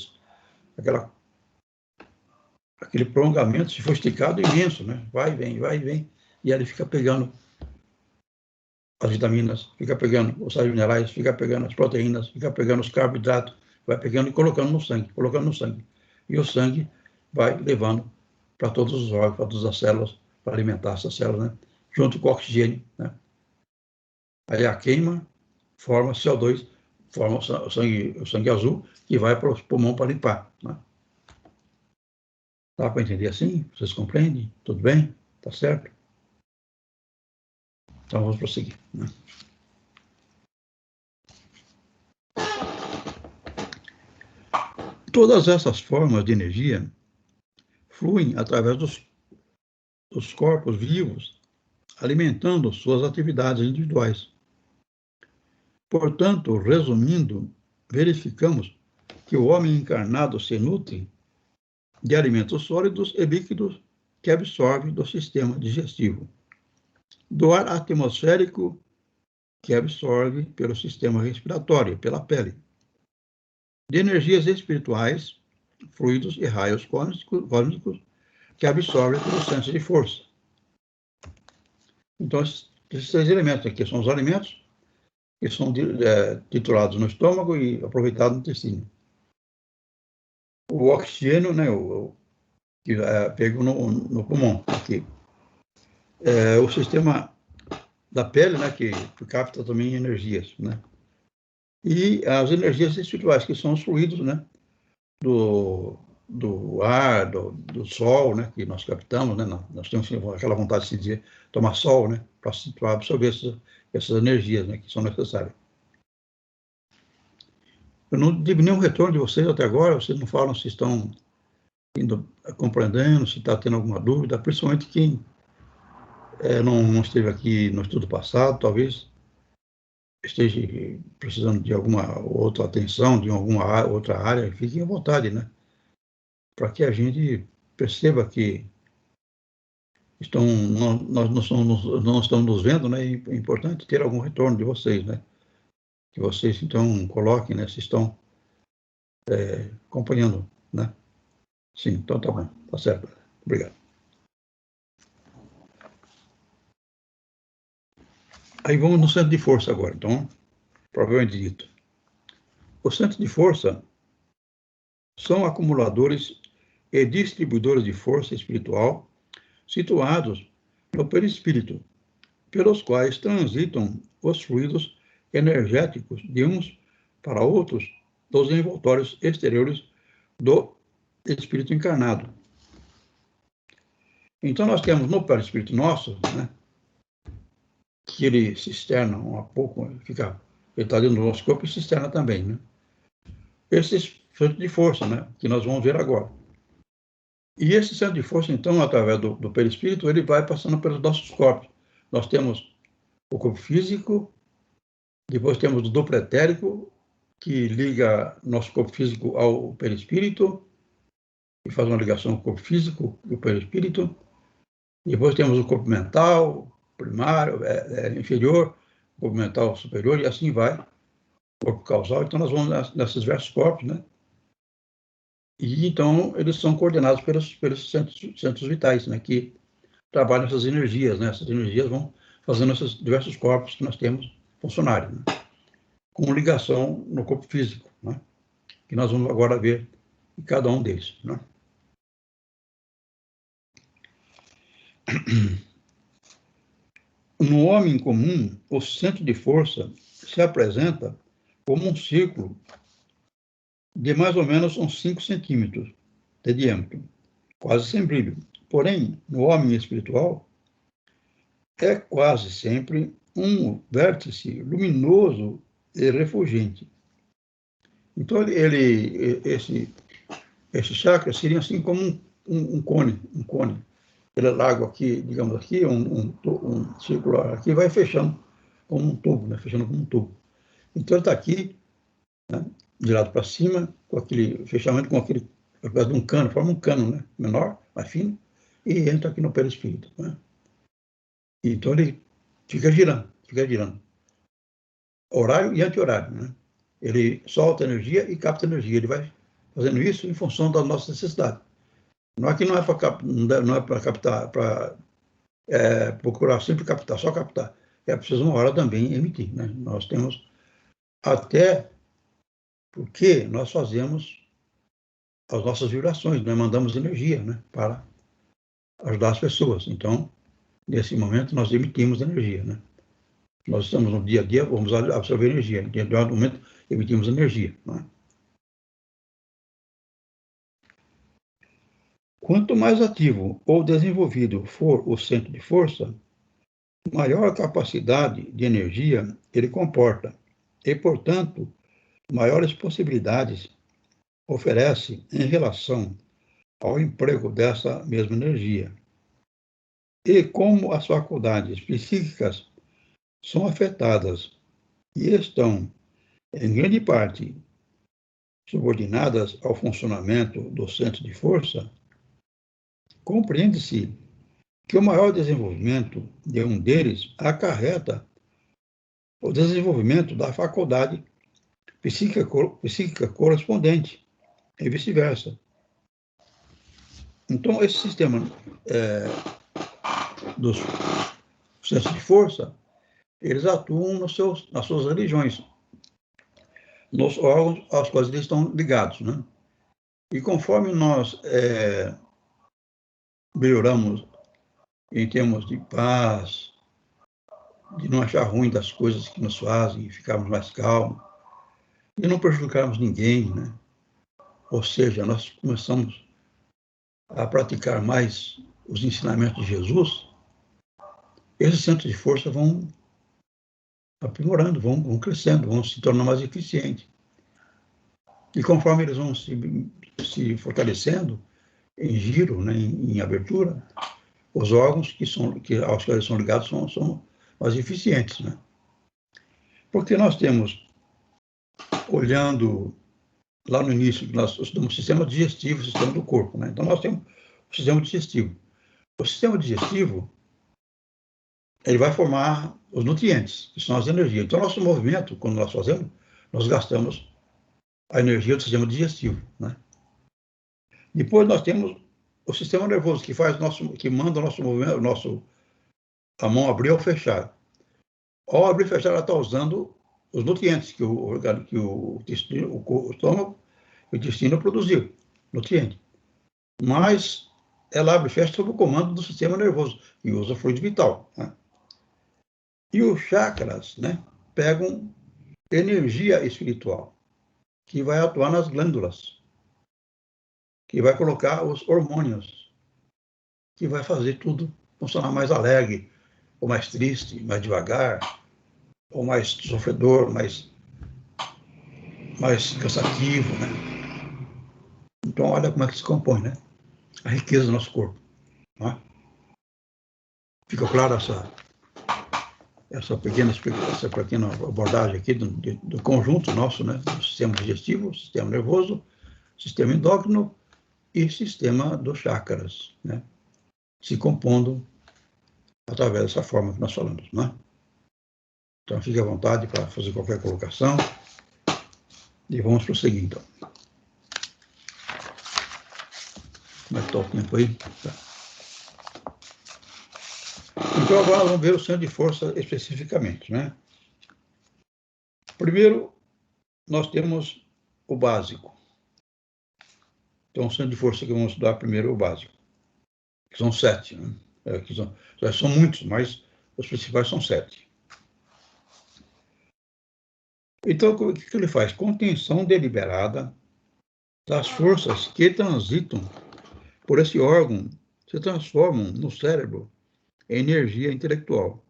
prolongamento, se for esticado, imenso, né, vai e vem, e ele fica pegando as vitaminas, fica pegando os sais minerais, fica pegando as proteínas, fica pegando os carboidratos, vai pegando e colocando no sangue. E o sangue vai levando para todos os órgãos, para todas as células, para alimentar essas células, né? Junto com o oxigênio, né? Aí a queima forma CO2, forma o sangue azul, que vai para o pulmão para limpar, né? Dá para entender assim? Vocês compreendem? Tudo bem? Tá certo? Então vamos prosseguir, né? Todas essas formas de energia fluem através dos corpos vivos, alimentando suas atividades individuais. Portanto, resumindo, verificamos que o homem encarnado se nutre de alimentos sólidos e líquidos que absorve do sistema digestivo, do ar atmosférico que absorve pelo sistema respiratório, pela pele, de energias espirituais, fluidos e raios cósmicos que absorvem pelo centro de força. Então, esses três elementos aqui são os alimentos que são triturados no estômago e aproveitados no intestino. O oxigênio, né, que é pego no pulmão, aqui. O sistema da pele, né, que capta também energias, né? E as energias espirituais, que são os fluidos, né, do ar, do sol, né, que nós captamos, né? Nós temos aquela vontade de se dizer, tomar sol, né, para absorver essas energias, né, que são necessárias. Eu não tive nenhum retorno de vocês até agora, vocês não falam se estão compreendendo, se está tendo alguma dúvida, principalmente quem não esteve aqui no estudo passado, talvez esteja precisando de alguma outra atenção, de alguma outra área, fiquem à vontade, né? Para que a gente perceba que nós não estamos nos vendo, né? É importante ter algum retorno de vocês, né? Que vocês, então, coloquem, né? Se estão acompanhando, né? Sim, então tá bom, tá certo. Obrigado. Aí vamos no centro de força agora, então, propriamente dito. Os centros de força são acumuladores e distribuidores de força espiritual situados no perispírito, pelos quais transitam os fluidos energéticos de uns para outros dos envoltórios exteriores do espírito encarnado. Então, nós temos no perispírito nosso, né, que ele se externa um pouco, ele está dentro do nosso corpo e se externa também, né? Esses centros de força, né, que nós vamos ver agora. E esse centro de força, então, através do perispírito, ele vai passando pelos nossos corpos. Nós temos o corpo físico, depois temos o duplo etérico, que liga nosso corpo físico ao perispírito, e faz uma ligação com o corpo físico e o perispírito. Depois temos o corpo mental, primário, inferior, corpo mental superior, e assim vai, corpo causal. Então, nós vamos nesses diversos corpos, né? E, então, eles são coordenados pelos centros vitais, né? Que trabalham essas energias, né? Essas energias vão fazendo esses diversos corpos que nós temos funcionarem, né? Com ligação no corpo físico, né? Que nós vamos agora ver em cada um deles, né? No homem comum, o centro de força se apresenta como um círculo de mais ou menos uns 5 centímetros de diâmetro, quase sem brilho. Porém, no homem espiritual, é quase sempre um vértice luminoso e refulgente. Então, esse chakra seria assim como um cone. Ele é largo aqui, digamos aqui, um circular aqui, vai fechando como um tubo, né? Fechando como um tubo. Então, ele está aqui, né? De lado para cima, com aquele fechamento, de um cano, forma um cano, né? Menor, mais fino, e entra aqui no perispírito, né? Então, ele fica girando. Horário e anti-horário, né? Ele solta energia e capta energia. Ele vai fazendo isso em função da nossa necessidade. Não é que não é para captar, para procurar sempre captar, só captar. É preciso uma hora também emitir, né? Nós temos até porque nós fazemos as nossas vibrações, nós mandamos energia, né, para ajudar as pessoas. Então, nesse momento, nós emitimos energia, né? Nós estamos no dia a dia, vamos absorver energia. Em determinado momento, emitimos energia, né? Quanto mais ativo ou desenvolvido for o centro de força, maior capacidade de energia ele comporta e, portanto, maiores possibilidades oferece em relação ao emprego dessa mesma energia. E como as faculdades psíquicas são afetadas e estão, em grande parte, subordinadas ao funcionamento do centro de força, compreende-se que o maior desenvolvimento de um deles acarreta o desenvolvimento da faculdade psíquica correspondente, e vice-versa. Então, esse sistema dos centros de força, eles atuam nas suas religiões, nos órgãos aos quais eles estão ligados, né? E conforme nós melhoramos em termos de paz, de não achar ruim das coisas que nos fazem, ficarmos mais calmos, e não prejudicarmos ninguém, né? Ou seja, nós começamos a praticar mais os ensinamentos de Jesus, esses centros de força vão aprimorando, vão crescendo, vão se tornando mais eficientes. E conforme eles vão se fortalecendo em giro, né, em abertura, os órgãos aos quais eles são ligados são mais eficientes, né? Porque nós temos, olhando lá no início, nós estudamos o sistema digestivo, o sistema do corpo, né? Então nós temos o sistema digestivo. O sistema digestivo, ele vai formar os nutrientes, que são as energias. Então, nosso movimento, quando nós fazemos, nós gastamos a energia do sistema digestivo, né? Depois nós temos o sistema nervoso, que manda o nosso movimento, a mão abrir ou fechar. Ao abrir e fechar, ela está usando os nutrientes que o estômago e o intestino produziu, nutriente. Mas ela abre e fecha sob o comando do sistema nervoso, que usa fluido vital, né? E os chakras, né, pegam energia espiritual, que vai atuar nas glândulas, que vai colocar os hormônios, que vai fazer tudo funcionar mais alegre, ou mais triste, mais devagar, ou mais sofredor, mais cansativo, né? Então, olha como é que se compõe, né? A riqueza do nosso corpo, né? Fica claro essa pequena abordagem aqui do conjunto nosso, né? Do sistema digestivo, sistema nervoso, sistema endócrino e sistema dos chakras, né? Se compondo através dessa forma que nós falamos, né? Então, fique à vontade para fazer qualquer colocação e vamos prosseguir, então. Como é que está o tempo aí? Tá. Então, agora vamos ver o centro de força especificamente, né? Primeiro, nós temos o básico. Então, o centro de força que vamos estudar primeiro é o básico, que são 7, né? São muitos, mas os principais são 7. Então, o que ele faz? Contenção deliberada das forças que transitam por esse órgão, se transformam no cérebro em energia intelectual.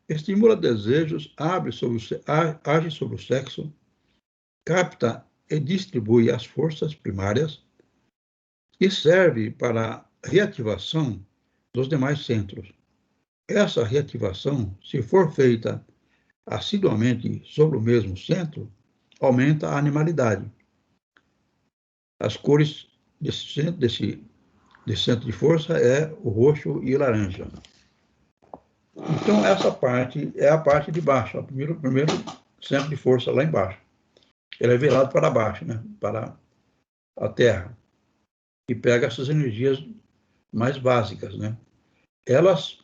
Estimula desejos, age sobre o sexo, capta e distribui as forças primárias e serve para a reativação dos demais centros. Essa reativação, se for feita assiduamente sobre o mesmo centro, aumenta a animalidade. As cores desse centro de força é o roxo e o laranja. Então, essa parte é a parte de baixo, o primeiro centro de força lá embaixo. Ele é virado para baixo, né? Para a Terra, e pega essas energias mais básicas, né? Elas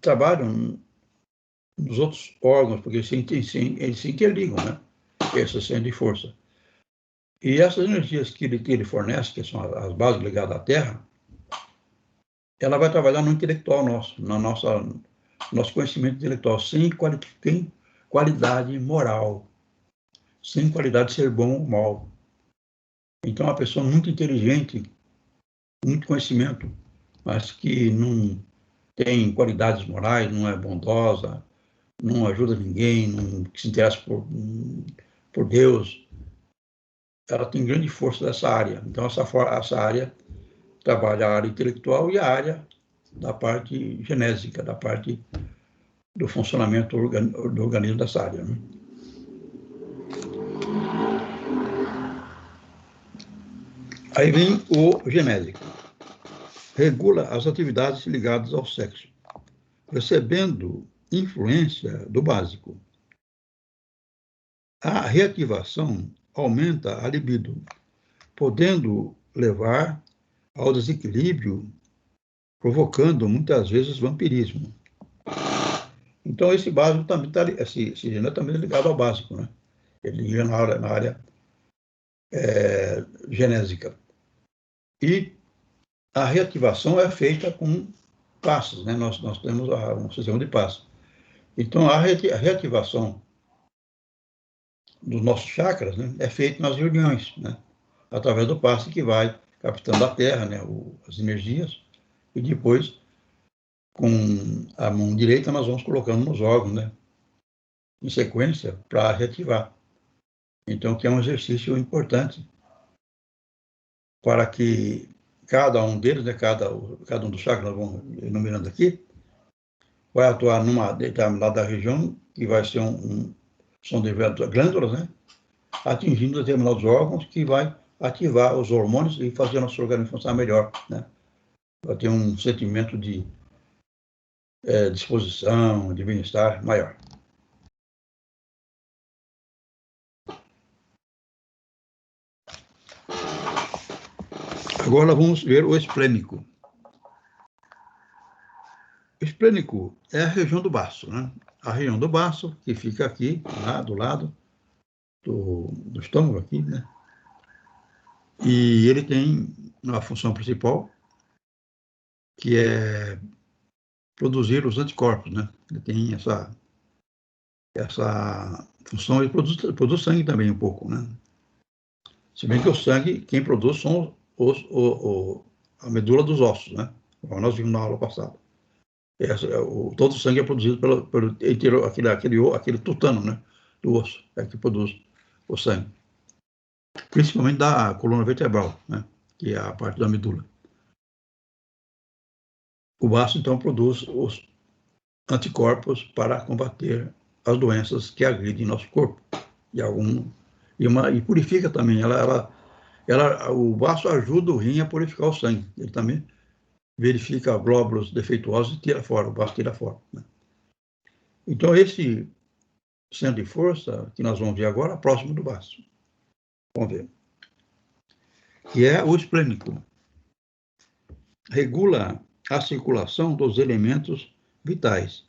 trabalham nos outros órgãos, porque eles se interligam, né? Esse centro de força. E essas energias que ele fornece, que são as bases ligadas à Terra, ela vai trabalhar no intelectual nosso, nosso conhecimento intelectual, sem qualidade moral, sem qualidade de ser bom ou mal. Então, uma pessoa muito inteligente, muito conhecimento, mas que não tem qualidades morais, não é bondosa, não ajuda ninguém, não se interessa por Deus, ela tem grande força dessa área. Então, essa área trabalha a área intelectual e a área da parte genésica, da parte do funcionamento do organismo dessa área, né? Aí vem o genésico. Regula as atividades ligadas ao sexo, recebendo influência do básico. A reativação aumenta a libido, podendo levar ao desequilíbrio, provocando muitas vezes vampirismo. Então, esse básico também esse gene também é ligado ao básico, né? Ele liga na área genésica. E a reativação é feita com passos, né? Nós temos um sistema de passos. Então, a reativação dos nossos chakras, né, é feita nas reuniões, né? Através do passe que vai captando a Terra, né? As energias, e depois, com a mão direita, nós vamos colocando nos órgãos, né? Em sequência, para reativar. Então, que é um exercício importante para que cada um deles, né, cada um dos chakras, nós vamos enumerando aqui, vai atuar numa determinada região, que vai ser são diversas glândulas, né, atingindo determinados órgãos, que vai ativar os hormônios e fazer nosso organismo funcionar melhor, né. Vai ter um sentimento de disposição, de bem-estar maior. Agora vamos ver o esplênico. O esplênico é a região do baço, né? A região do baço, que fica aqui, lá do lado do estômago, aqui, né? E ele tem uma função principal, que é produzir os anticorpos, né? Ele tem essa função, ele produz sangue também um pouco, né? Se bem que o sangue, quem produz são a medula dos ossos, né? Como nós vimos na aula passada. Todo o sangue é produzido pelo aquele tutano, né? Do osso, é que produz o sangue. Principalmente da coluna vertebral, né? Que é a parte da medula. O baço, então, produz os anticorpos para combater as doenças que agridem nosso corpo. E purifica também. O baço ajuda o rim a purificar o sangue. Ele também verifica glóbulos defeituosos e tira fora, o baço tira fora, né? Então, esse centro de força que nós vamos ver agora, próximo do baço. Vamos ver. Que é o esplênico. Regula a circulação dos elementos vitais,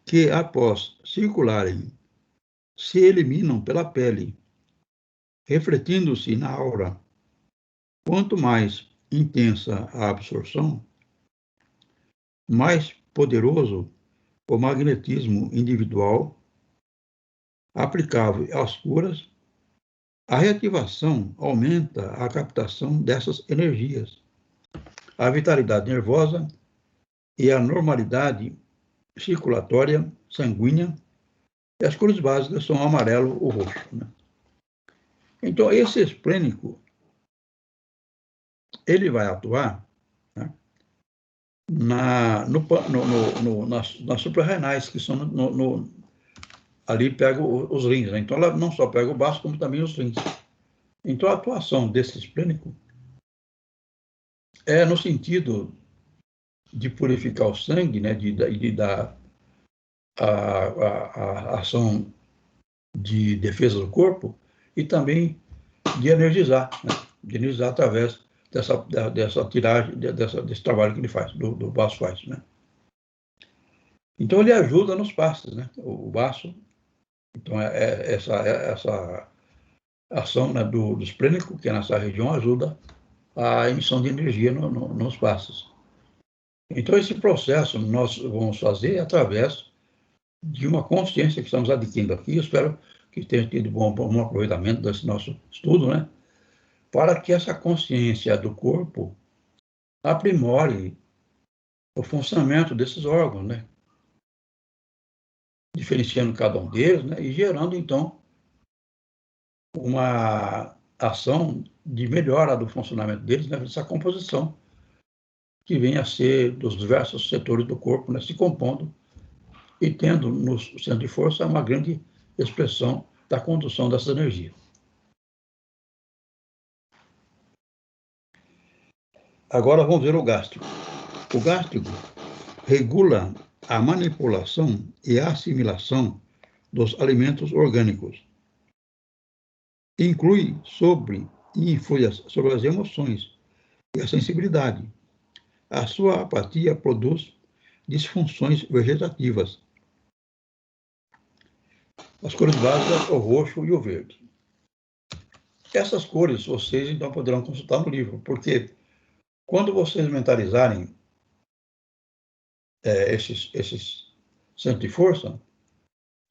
que, após circularem, se eliminam pela pele, refletindo-se na aura. Quanto mais intensa a absorção, mais poderoso o magnetismo individual aplicável às curas. A reativação aumenta a captação dessas energias, a vitalidade nervosa e a normalidade circulatória sanguínea. E as cores básicas são o amarelo ou roxo, né? Então, esse esplênico, ele vai atuar, né, nas suprarrenais, que são ali pega os rins, né? Então, ela não só pega o baço, como também os rins. Então, a atuação desse esplênico é no sentido de purificar o sangue, né, de dar a ação de defesa do corpo e também de energizar, né? De energizar através dessa tiragem, desse trabalho que ele faz, do baço faz, né? Então, ele ajuda nos passos, né? O baço, então, essa ação, né, do esplênico, que é nessa região, ajuda a emissão de energia nos passos. Então, esse processo nós vamos fazer através de uma consciência que estamos adquirindo aqui. Eu espero que tenha tido bom aproveitamento desse nosso estudo, né? Para que essa consciência do corpo aprimore o funcionamento desses órgãos, né? Diferenciando cada um deles, né? E gerando, então, uma ação de melhora do funcionamento deles, né? Essa composição que vem a ser dos diversos setores do corpo, né? Se compondo e tendo no centro de força uma grande expressão da condução dessa energia. Agora vamos ver o gástrico. O gástrico regula a manipulação e a assimilação dos alimentos orgânicos. Influi sobre as emoções e a sensibilidade. A sua apatia produz disfunções vegetativas. As cores básicas, o roxo e o verde. Essas cores vocês então poderão consultar no livro, porque quando vocês mentalizarem esses centros de força,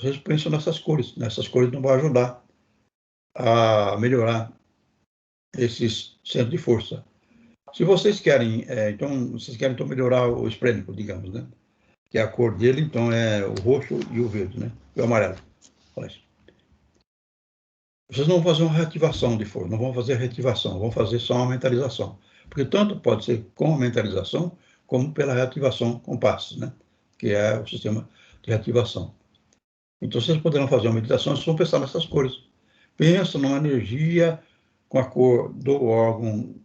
vocês pensam nessas cores. Nessas cores não vão ajudar a melhorar esses centros de força. Se vocês querem, então melhorar o esplênico, digamos, né? Que a cor dele, então, é o roxo e o verde, né? E o amarelo. Olha isso. Vocês não vão fazer uma reativação de força, não vão fazer reativação, vão fazer só uma mentalização. Porque tanto pode ser com a mentalização, como pela reativação com passos, né? Que é o sistema de reativação. Então, vocês poderão fazer uma meditação, vocês vão pensar nessas cores. Pensa numa energia com a cor do órgão,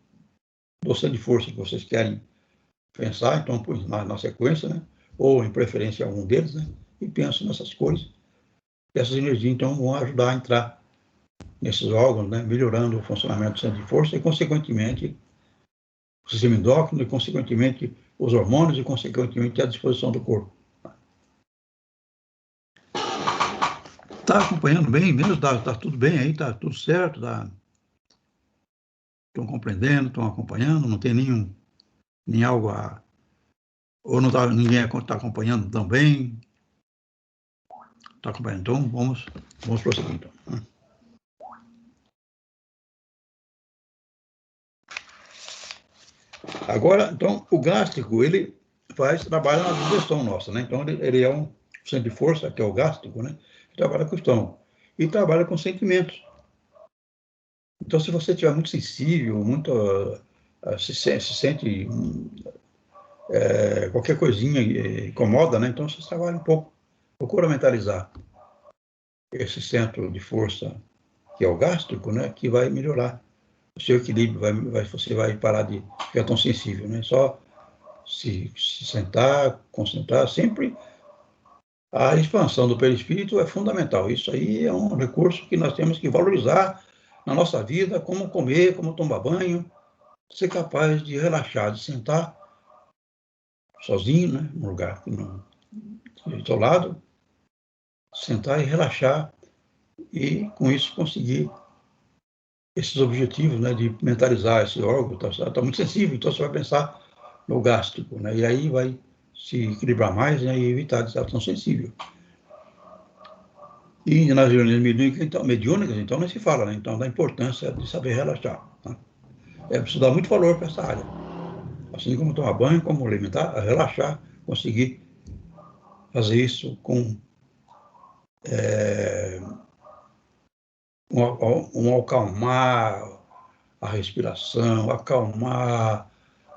do centro de força que vocês querem pensar, então, na sequência, né? Ou, em preferência, algum deles, né? E pensa nessas cores. E essas energias, então, vão ajudar a entrar nesses órgãos, né? Melhorando o funcionamento do centro de força e, consequentemente, o sistema endócrino e, consequentemente, os hormônios e, consequentemente, a disposição do corpo. Está acompanhando bem mesmo? Tá tudo bem aí? Está tudo certo? Estão compreendendo? Estão acompanhando? Não tem nem algo a... Ou não tá, ninguém está acompanhando também? Está acompanhando? Então, vamos prosseguir, então. Agora, então, o gástrico, ele trabalha na digestão nossa, né? Então, ele é um centro de força, que é o gástrico, né? Que trabalha com o estômago. E trabalha com sentimentos. Então, se você estiver muito sensível, muito... se sente... qualquer coisinha incomoda, né? Então, você trabalha um pouco. Procura mentalizar esse centro de força, que é o gástrico, né? Que vai melhorar o seu equilíbrio. Você vai parar de ficar tão sensível, né? Só se sentar, concentrar, sempre a expansão do perispírito é fundamental. Isso aí é um recurso que nós temos que valorizar na nossa vida, como comer, como tomar banho, ser capaz de relaxar, de sentar sozinho, né, num lugar isolado, sentar e relaxar e, com isso, conseguir esses objetivos, né, de mentalizar esse órgão. Está muito sensível, então você vai pensar no gástrico, né, e aí vai se equilibrar mais, né, e evitar de estar tão sensível. E nas reuniões mediúnicas, então, não se fala, né? Então, da importância de saber relaxar. Tá? É preciso dar muito valor para essa área. Assim como tomar banho, como alimentar, relaxar, conseguir fazer isso com um acalmar a respiração, acalmar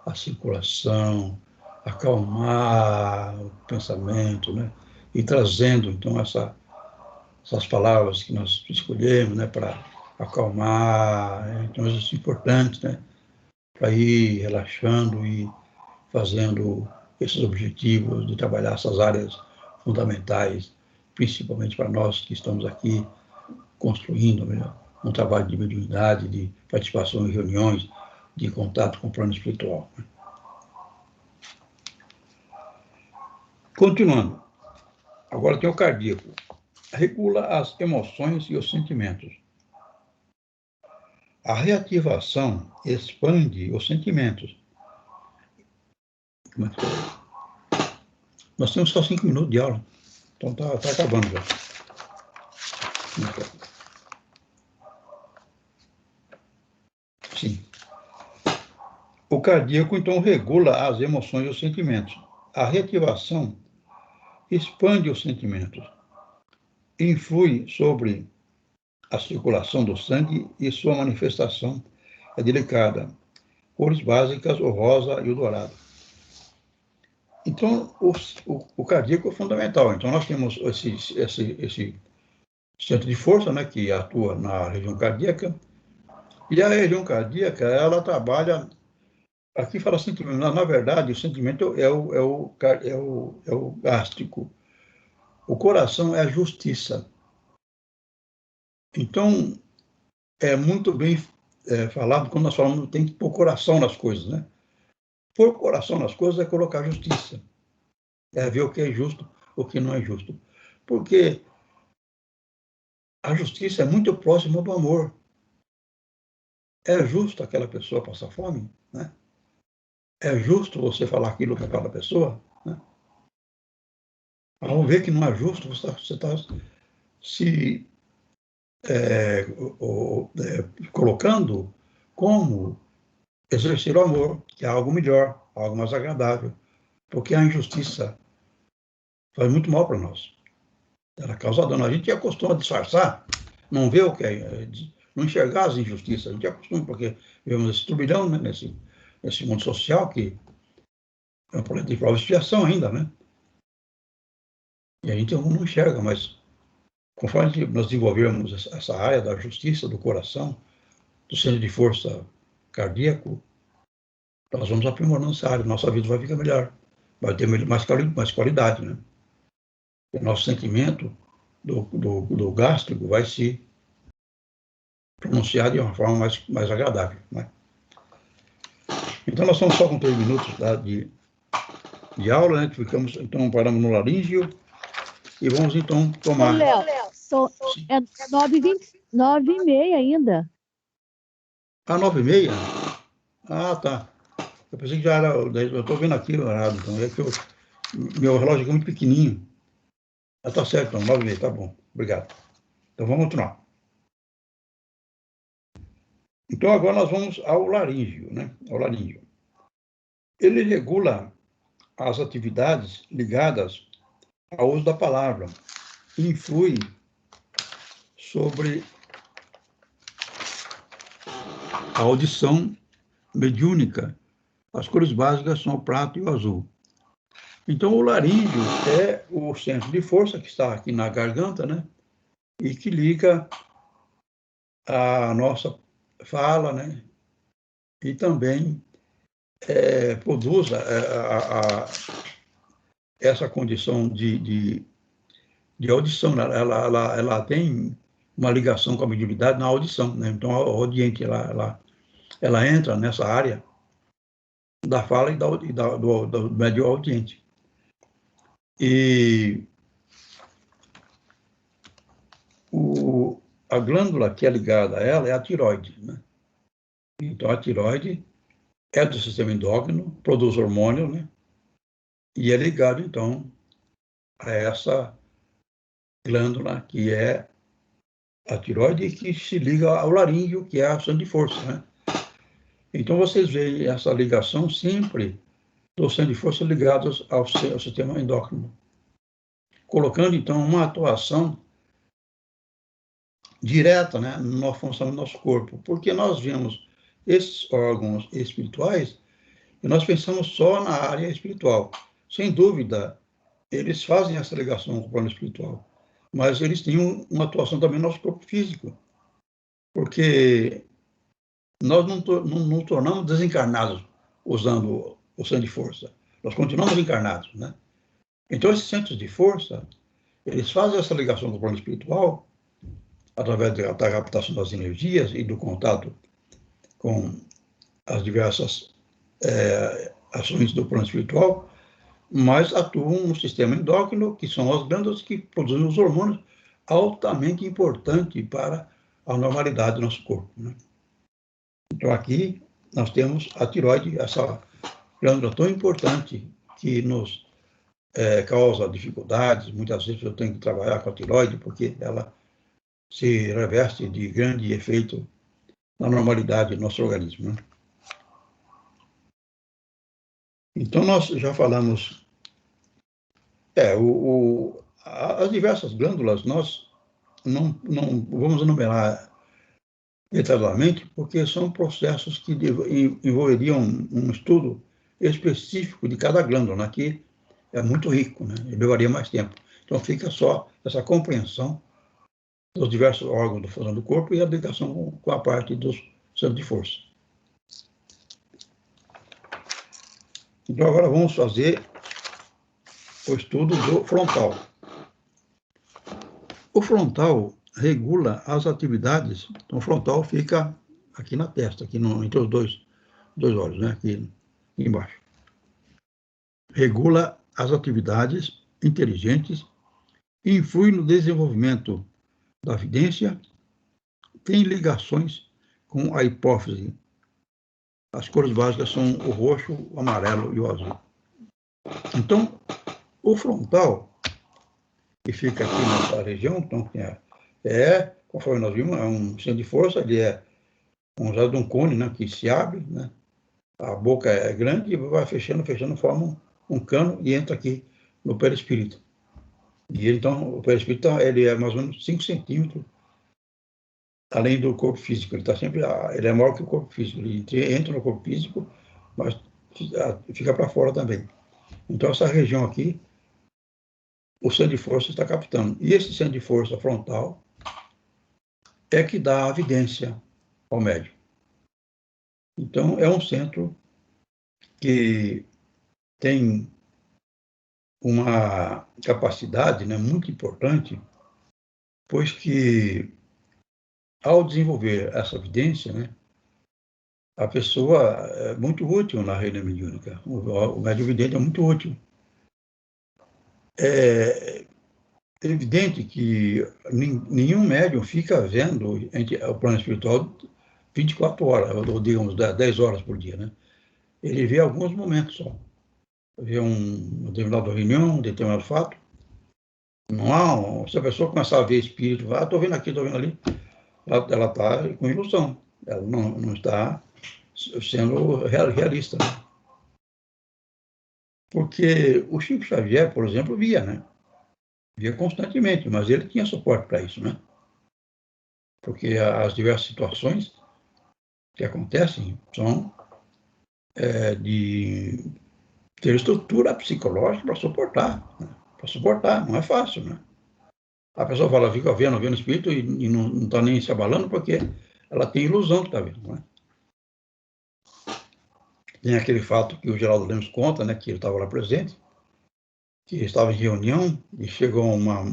a circulação, acalmar o pensamento, né? E trazendo, então, essas palavras que nós escolhemos, né, para acalmar, então isso é importante, né, para ir relaxando e fazendo esses objetivos de trabalhar essas áreas fundamentais, principalmente para nós que estamos aqui construindo um trabalho de mediunidade, de participação em reuniões, de contato com o plano espiritual. Continuando, agora tem o cardíaco. Regula as emoções e os sentimentos. A reativação expande os sentimentos. Nós temos só 5 minutos de aula, então está acabando já. Sim. O cardíaco, então, regula as emoções e os sentimentos. A reativação expande os sentimentos. Influi sobre a circulação do sangue e sua manifestação é delicada. Cores básicas, o rosa e o dourado. Então, o cardíaco é fundamental. Então, nós temos esse centro de força, né, que atua na região cardíaca, e a região cardíaca, ela trabalha aqui fala sentimento. Na verdade, o sentimento é o gástrico. O coração é a justiça. Então, é muito bem falado quando nós falamos que tem que pôr coração nas coisas, né? Pôr coração nas coisas é colocar justiça. É ver o que é justo, o que não é justo. Porque a justiça é muito próxima do amor. É justo aquela pessoa passar fome, né? É justo você falar aquilo para aquela pessoa, né? Ao ver que não é justo, você está se colocando como exercer o amor, que é algo melhor, algo mais agradável, porque a injustiça faz muito mal para nós. Ela causa dano. A gente acostuma a disfarçar, não vê o que é, não enxergar as injustiças. A gente acostuma, porque vivemos esse turbilhão, né, nesse mundo social que é um problema de prova e expiação ainda, né? E a gente não enxerga, mas conforme nós desenvolvermos essa área da justiça, do coração, do centro de força cardíaco, nós vamos aprimorando essa área, nossa vida vai ficar melhor, vai ter mais qualidade, né? O nosso sentimento do gástrico vai se pronunciar de uma forma mais agradável, né? Então, nós estamos só com 3 minutos de aula, né? Então, paramos no laríngeo e vamos, então, tomar... Ô, Léo, é 9h20, 9h30 ainda. Ah, 9h30? Ah, tá. Eu pensei que já era... Eu estou vendo aqui o horário, então é que meu relógio é muito pequenininho. Ah, tá certo, então, 9h30, tá bom. Obrigado. Então, vamos continuar. Então, agora nós vamos ao laríngeo, né? Ao laríngeo. Ele regula as atividades ligadas ao uso da palavra, influi sobre a audição mediúnica. As cores básicas são o prato e o azul. Então, o laríngeo é o centro de força que está aqui na garganta, né? E que liga a nossa fala, né? E também produz essa condição de audição. Ela tem uma ligação com a mediunidade na audição, né? Então, a audiente, ela entra nessa área da fala e do médio audiente. E a glândula que é ligada a ela é a tireoide, né? Então, a tireoide é do sistema endócrino, produz hormônio, né? E é ligado, então, a essa glândula que é a tireoide, que se liga ao laríngeo, que é a ação de força, né? Então, vocês veem essa ligação sempre do centro de força ligados ao sistema endócrino, colocando, então, uma atuação direta, né, na função do nosso corpo, porque nós vemos esses órgãos espirituais e nós pensamos só na área espiritual. Sem dúvida, eles fazem essa ligação com o plano espiritual, mas eles têm uma atuação também no nosso corpo físico, porque nós não tornamos desencarnados usando o centro de força, nós continuamos encarnados, né? Então, esses centros de força, eles fazem essa ligação com o plano espiritual através da captação das energias e do contato com as diversas ações do plano espiritual, mas atuam no sistema endócrino, que são as glândulas que produzem os hormônios altamente importantes para a normalidade do nosso corpo, né? Então, aqui nós temos a tireoide, essa glândula tão importante que nos causa dificuldades. Muitas vezes eu tenho que trabalhar com a tireoide porque ela se reveste de grande efeito na normalidade do nosso organismo, né? Então, nós já falamos as diversas glândulas, nós não vamos enumerar detalhadamente, porque são processos que envolveriam um estudo específico de cada glândula, né, que é muito rico, né, e levaria mais tempo. Então, fica só essa compreensão dos diversos órgãos da função do corpo e a ligação com a parte dos centros de força. Então, agora vamos fazer o estudo do frontal. O frontal regula as atividades. Então, o frontal fica aqui na testa, aqui entre os dois olhos, né? Aqui embaixo. Regula as atividades inteligentes, influi no desenvolvimento da evidência, tem ligações com a hipófise. As cores básicas são o roxo, o amarelo e o azul. Então, o frontal, que fica aqui nessa região, então, conforme nós vimos, é um centro de força, ele é usado de um cone, né, que se abre, né? A boca é grande e vai fechando, forma um cano e entra aqui no perispírito. E ele, então, o perispírito ele é mais ou menos 5 centímetros além do corpo físico. Ele é maior que o corpo físico. Ele entra no corpo físico, mas fica para fora também. Então, essa região aqui, o centro de força está captando. E esse centro de força frontal é que dá a evidência ao médium. Então, é um centro que tem uma capacidade, né, muito importante, pois que, ao desenvolver essa evidência, né, a pessoa é muito útil na rede mediúnica. O médium vidente é muito útil. É evidente que nenhum médium fica vendo o plano espiritual 24 horas, ou digamos 10 horas por dia, né? Ele vê alguns momentos só. Vê uma determinada reunião, um determinado fato. Não há, se a pessoa começar a ver espírito, estou vendo aqui, estou vendo ali, ela está com ilusão. Ela não está sendo realista, né? Porque o Chico Xavier, por exemplo, via, né? Via constantemente, mas ele tinha suporte para isso, né? Porque as diversas situações que acontecem são de ter estrutura psicológica para suportar, né? Para suportar, não é fácil, né? A pessoa fala, fica vendo o espírito e não está nem se abalando porque ela tem ilusão que está vendo, né? Tem aquele fato que o Geraldo Lemos conta, né, que ele estava lá presente, que estava em reunião e chegou uma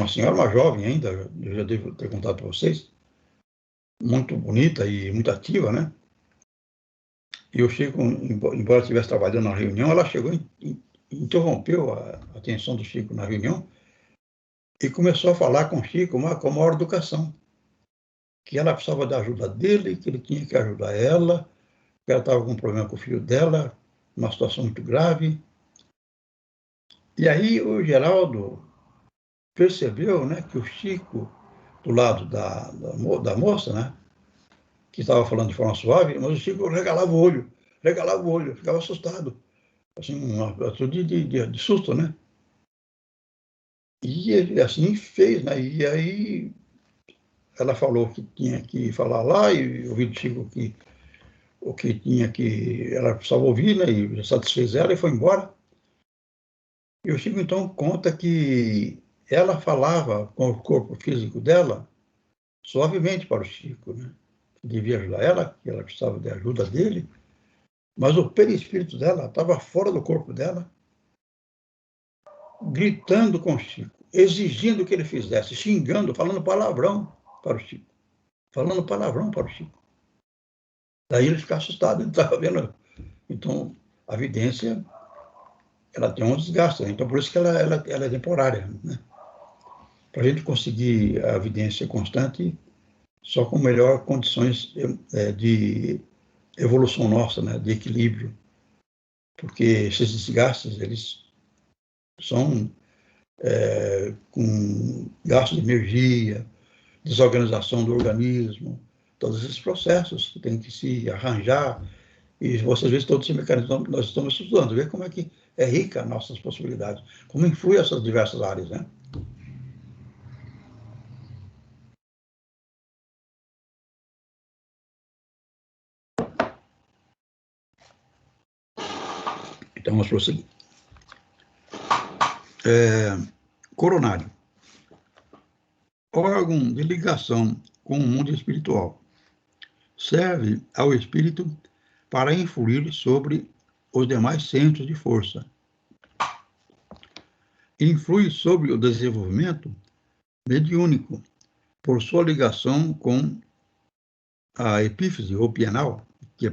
senhora, uma jovem ainda, eu já devo ter contado para vocês, muito bonita e muito ativa, né? E o Chico, embora estivesse trabalhando na reunião, ela chegou e interrompeu a atenção do Chico na reunião e começou a falar com o Chico com a maior educação, que ela precisava da ajuda dele, que ele tinha que ajudar ela, que ela estava com um problema com o filho dela, uma situação muito grave. E aí o Geraldo percebeu, né, que o Chico, do lado da moça, né, que estava falando de forma suave, mas o Chico regalava o olho, ficava assustado, assim, uma atitude de susto, né? E ele assim fez, né? E aí ela falou que tinha que falar lá e ouviu do Chico que o que tinha que ela precisava ouvir, né? E satisfez ela e foi embora. E o Chico então conta que ela falava com o corpo físico dela suavemente para o Chico, né? Que devia ajudar ela, que ela precisava de ajuda dele, mas o perispírito dela estava fora do corpo dela, gritando com o Chico, exigindo que ele fizesse, xingando, falando palavrão para o Chico. Falando palavrão para o Chico. Daí ele fica assustado, ele estava vendo. Então, a evidência, ela tem um desgaste, né? Então por isso que ela é temporária, né? Para a gente conseguir a evidência constante, só com melhores condições de evolução nossa, né? De equilíbrio. Porque esses desgastes, eles são com gasto de energia, desorganização do organismo, todos esses processos que tem que se arranjar, e vocês veem todos esses mecanismos nós estamos estudando, ver como é que é rica nossas possibilidades, como influi essas diversas áreas, né? Então, vamos prosseguir. Coronário. Órgão de ligação com o mundo espiritual. Serve ao espírito para influir sobre os demais centros de força. Influi sobre o desenvolvimento mediúnico, por sua ligação com a epífise ou pineal, que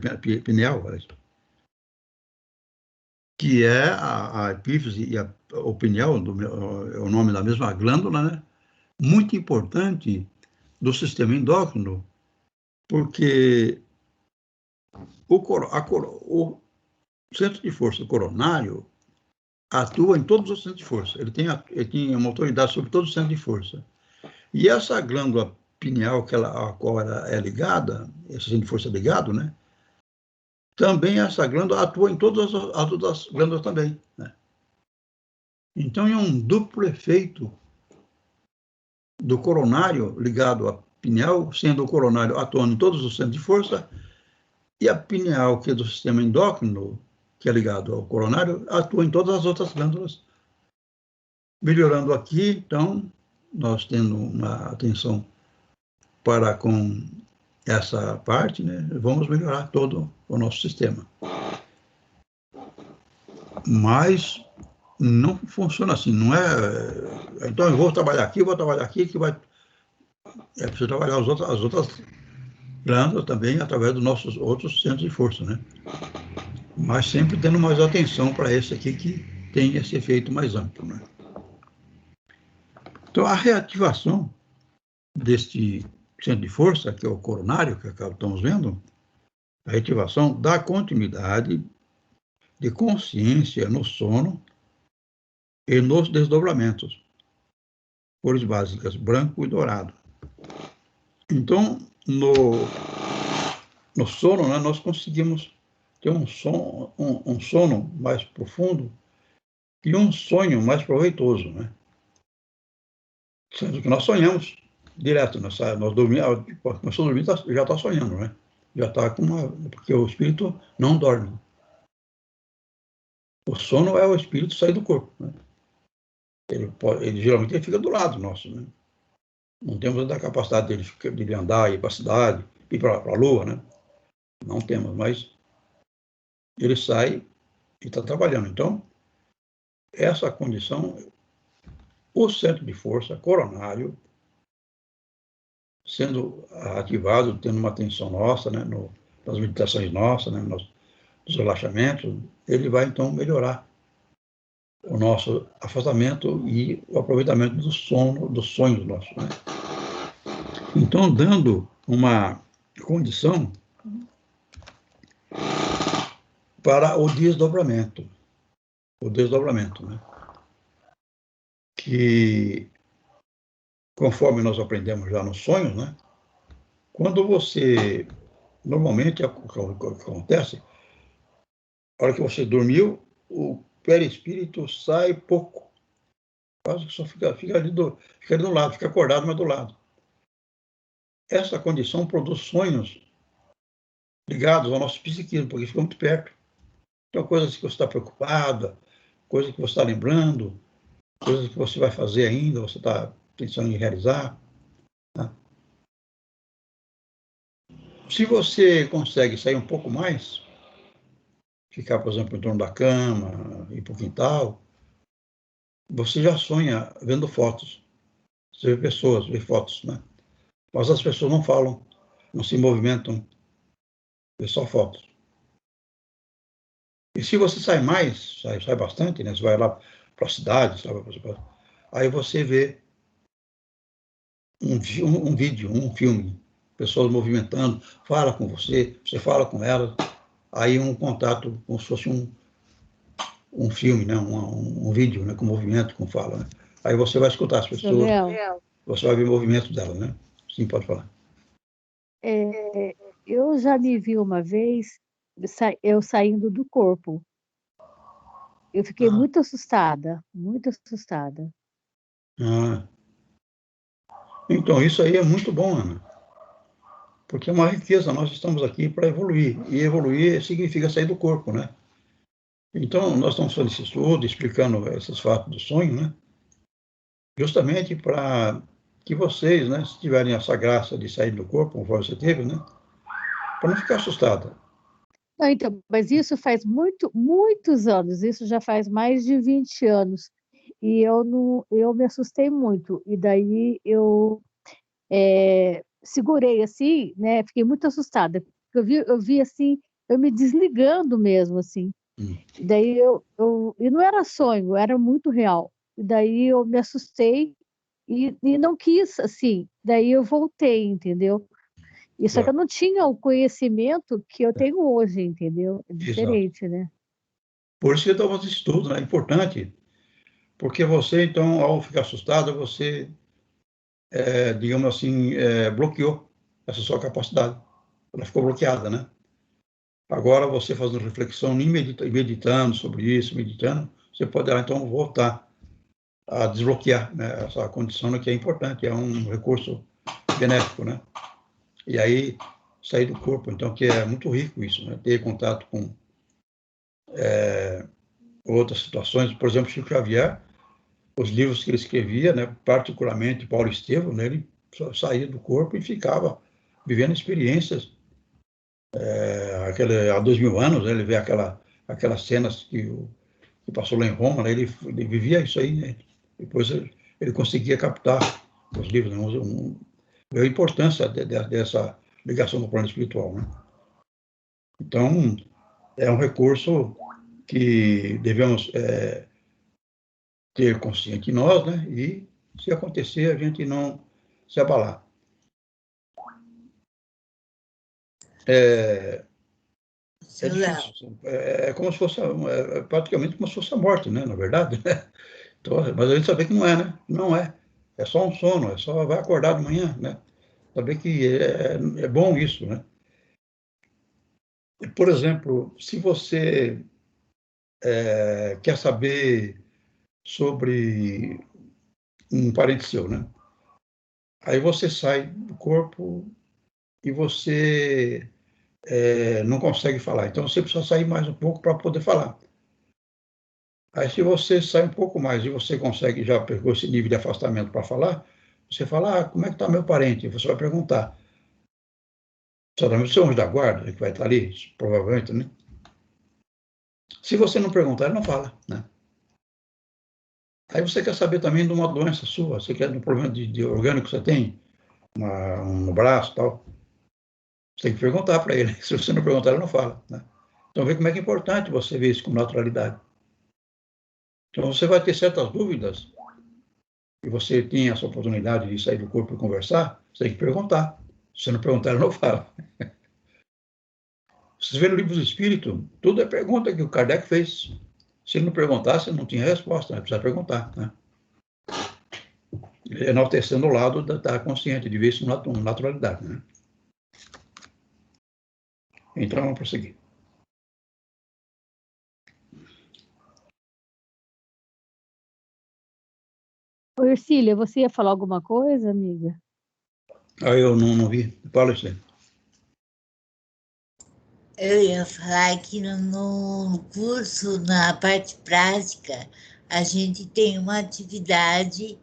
é a epífise e o pineal, é o nome da mesma glândula, né? Muito importante do sistema endócrino, porque o centro de força coronário atua em todos os centros de força. Ele tem uma autoridade sobre todos os centros de força. E essa glândula pineal a qual ela é ligada, esse centro de força ligado, né? Também essa glândula atua em todas as outras glândulas também, né? Então, é um duplo efeito do coronário ligado à pineal, sendo o coronário atuando em todos os centros de força, e a pineal, que é do sistema endócrino, que é ligado ao coronário, atua em todas as outras glândulas. Melhorando aqui, então, nós tendo uma atenção para com essa parte, né, vamos melhorar todo o nosso sistema. Mas não funciona assim, não é... Então, eu vou trabalhar aqui, que vai... É preciso trabalhar as outras glândulas também através dos nossos outros centros de força, né? Mas sempre tendo mais atenção para esse aqui que tem esse efeito mais amplo, né? Então, a reativação deste centro de força, que é o coronário, que estamos vendo, a reativação dá continuidade de consciência no sono e nos desdobramentos, cores básicas, branco e dourado. Então, no sono, né, nós conseguimos ter um sono mais profundo e um sonho mais proveitoso, né? Sendo que nós sonhamos direto, nós dormimos, começou a dormir, já está sonhando, né? Já está porque o espírito não dorme. O sono é o espírito sair do corpo, né? Ele geralmente fica do lado nosso, né? Não temos a capacidade dele andar, ir para a cidade, ir para a lua, né? Não temos, mas ele sai e está trabalhando. Então, essa condição, o centro de força coronário, sendo ativado, tendo uma atenção nossa, né, nas meditações nossas, né, nos relaxamentos, ele vai, então, melhorar o nosso afastamento e o aproveitamento do sono, dos sonhos nossos, né? Então, dando uma condição para o desdobramento, né? Que, conforme nós aprendemos já nos sonhos, né? Quando você, normalmente, o que acontece, a hora que você dormiu, o perispírito sai pouco, quase que só fica ali do lado, fica acordado, mas do lado. Essa condição produz sonhos ligados ao nosso psiquismo, porque fica muito perto. Então, coisas que você está preocupada, coisas que você está lembrando, coisas que você vai fazer ainda, você está pensando em realizar. Tá? Se você consegue sair um pouco mais, ficar, por exemplo, em torno da cama, ir para o quintal, você já sonha vendo fotos. Você vê pessoas, vê fotos, né? Mas as pessoas não falam, não se movimentam, vê só fotos. E se você sai mais, sai bastante, né? Você vai lá para a cidade, sabe? Aí você vê um vídeo, um filme, pessoas movimentando, fala com você, você fala com elas, aí um contato como se fosse um filme, né? Um vídeo, né? Com movimento, com fala, né? Aí você vai escutar as pessoas, você vai ver o movimento delas, né? Sim, pode falar. Eu já me vi uma vez, eu saindo do corpo. Eu fiquei muito assustada, muito assustada. Então, isso aí é muito bom, Ana, porque é uma riqueza, nós estamos aqui para evoluir, e evoluir significa sair do corpo, né? Então, nós estamos fazendo esse estudo, explicando esses fatos do sonho, né? Justamente para que vocês, né, se tiverem essa graça de sair do corpo, conforme você teve, né? Para não ficar assustada. Não, então, mas isso faz muitos anos, isso já faz mais de 20 anos. E eu não, eu me assustei muito. E daí eu segurei assim, né? Fiquei muito assustada. Eu vi assim, eu me desligando mesmo, assim. Hum. E daí e não era sonho, era muito real. E daí eu me assustei e não quis, assim. Daí eu voltei, entendeu? E só que Claro. eu não tinha o conhecimento que eu tenho hoje, entendeu? É Exato. diferente, né? Por isso que estamos estudos, né? É importante, porque você, então, ao ficar assustado, você, digamos assim, bloqueou essa sua capacidade. Ela ficou bloqueada, né? Agora, você fazendo reflexão e meditando sobre isso, meditando, você pode, então, voltar a desbloquear, né, essa condição, né, que é importante, é um recurso benéfico, né? E aí, sair do corpo, então, que é muito rico isso, né? Ter contato com outras situações, por exemplo, Chico Xavier, os livros que ele escrevia, né, particularmente Paulo Estevam, né, ele saía do corpo e ficava vivendo experiências. Há 2000 anos, né, ele vê aquelas cenas que passou lá em Roma, né, ele vivia isso aí, né? Depois ele conseguia captar os livros, né, a importância dessa ligação com o plano espiritual, né? Então, é um recurso que devemos ter consciente em nós, né? E, se acontecer, a gente não se abalar. É Seu Léo, difícil. É como se fosse, praticamente como se fosse a morte, né? Na verdade, né? Então, mas a gente sabe que não é, né? Não é. É só um sono, é só vai acordar de manhã, né? Saber que é bom isso, né? Por exemplo, se você quer saber sobre um parente seu, né? Aí você sai do corpo e você não consegue falar. Então você precisa sair mais um pouco para poder falar. Aí se você sai um pouco mais e você consegue já pegou esse nível de afastamento para falar, você fala, como é que está meu parente? Você vai perguntar. Certamente o seu anjo da guarda, que vai estar ali, provavelmente, né? Se você não perguntar, ele não fala, né? Aí você quer saber também de uma doença sua, você quer de um problema de orgânico que você tem, no braço e tal. Você tem que perguntar para ele. Se você não perguntar, ele não fala, né? Então, vê como é que é importante você ver isso com naturalidade. Então, você vai ter certas dúvidas e você tem essa oportunidade de sair do corpo e conversar, você tem que perguntar. Se você não perguntar, ele não fala. Vocês vê no livro do Espírito, tudo é pergunta que o Kardec fez. Se ele não perguntasse, não tinha resposta, né? Precisa perguntar, né? Enaltecendo o lado da consciente, de ver isso com naturalidade, né? Então, vamos prosseguir. Ô, Ercília, você ia falar alguma coisa, amiga? Eu não vi. Fala isso aí. eu ia falar que no curso, na parte prática, a gente tem uma atividade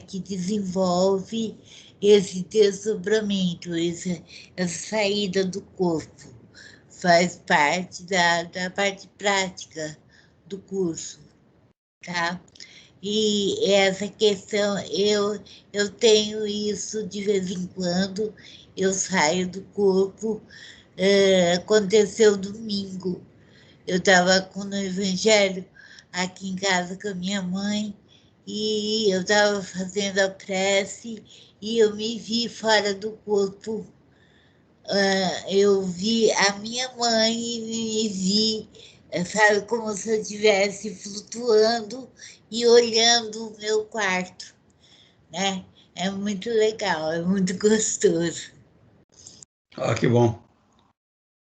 que desenvolve esse desdobramento, essa saída do corpo. Faz parte da parte prática do curso, tá? E essa questão, eu tenho isso de vez em quando, eu saio do corpo. Aconteceu domingo, eu estava no Evangelho aqui em casa com a minha mãe e eu estava fazendo a prece e eu me vi fora do corpo. Eu vi a minha mãe e me vi, sabe, como se eu estivesse flutuando e olhando o meu quarto, né? É muito legal, é muito gostoso. Ah, que bom.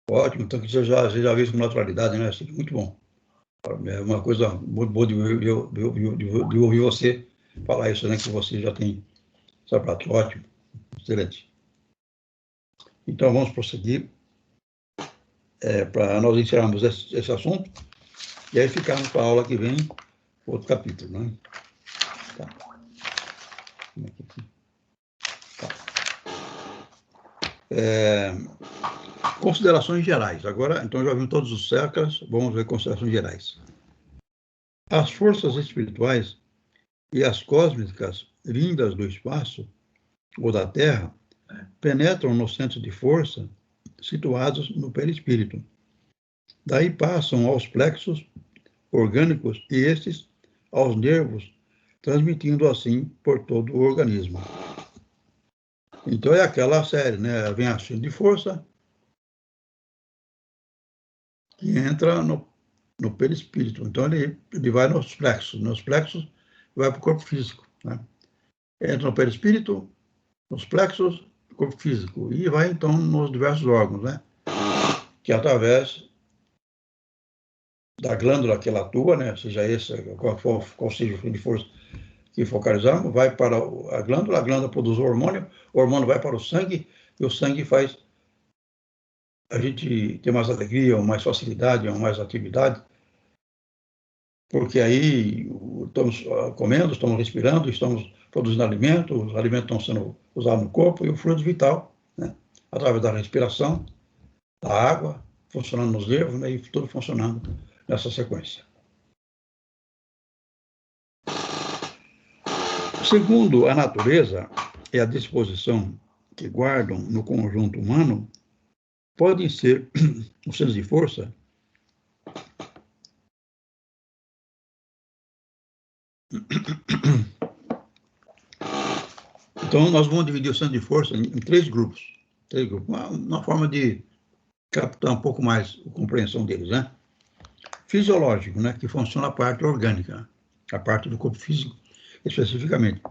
Ótimo. Então, que você já viu isso com naturalidade, né? Assim, muito bom. É uma coisa muito boa de ouvir você falar isso, né? Que você já tem essa prática. Ótimo. Excelente. Então, vamos prosseguir para nós encerrarmos esse assunto e aí ficarmos para a aula que vem, outro capítulo, né? Tá. Tá. Considerações gerais. Agora, então, já vimos todos os chakras, vamos ver considerações gerais. As forças espirituais e as cósmicas vindas do espaço ou da Terra penetram nos centros de força situados no perispírito. Daí passam aos plexos orgânicos e estes aos nervos, transmitindo assim por todo o organismo. Então é aquela série, né? Vem a centro de força que entra no perispírito. Então ele vai nos plexos vai para o corpo físico, né? Entra no perispírito, nos plexos do corpo físico e vai então nos diversos órgãos, né? Que através da glândula que ela atua, né? Seja esse, qual seja o fim de força que focalizamos, vai para a glândula produz o hormônio vai para o sangue, e o sangue faz a gente ter mais alegria, mais facilidade, mais atividade, porque aí estamos comendo, estamos respirando, estamos produzindo alimentos, os alimentos estão sendo usados no corpo, e o fluido vital, né? Através da respiração, da água, funcionando nos nervos, né? E tudo funcionando nessa sequência. Segundo a natureza e a disposição que guardam no conjunto humano, podem ser os centros de força Então, nós vamos dividir o centro de força em três grupos. Uma forma de captar um pouco mais a compreensão deles, né? Fisiológico, né? Que funciona a parte orgânica, a parte do corpo físico, especificamente.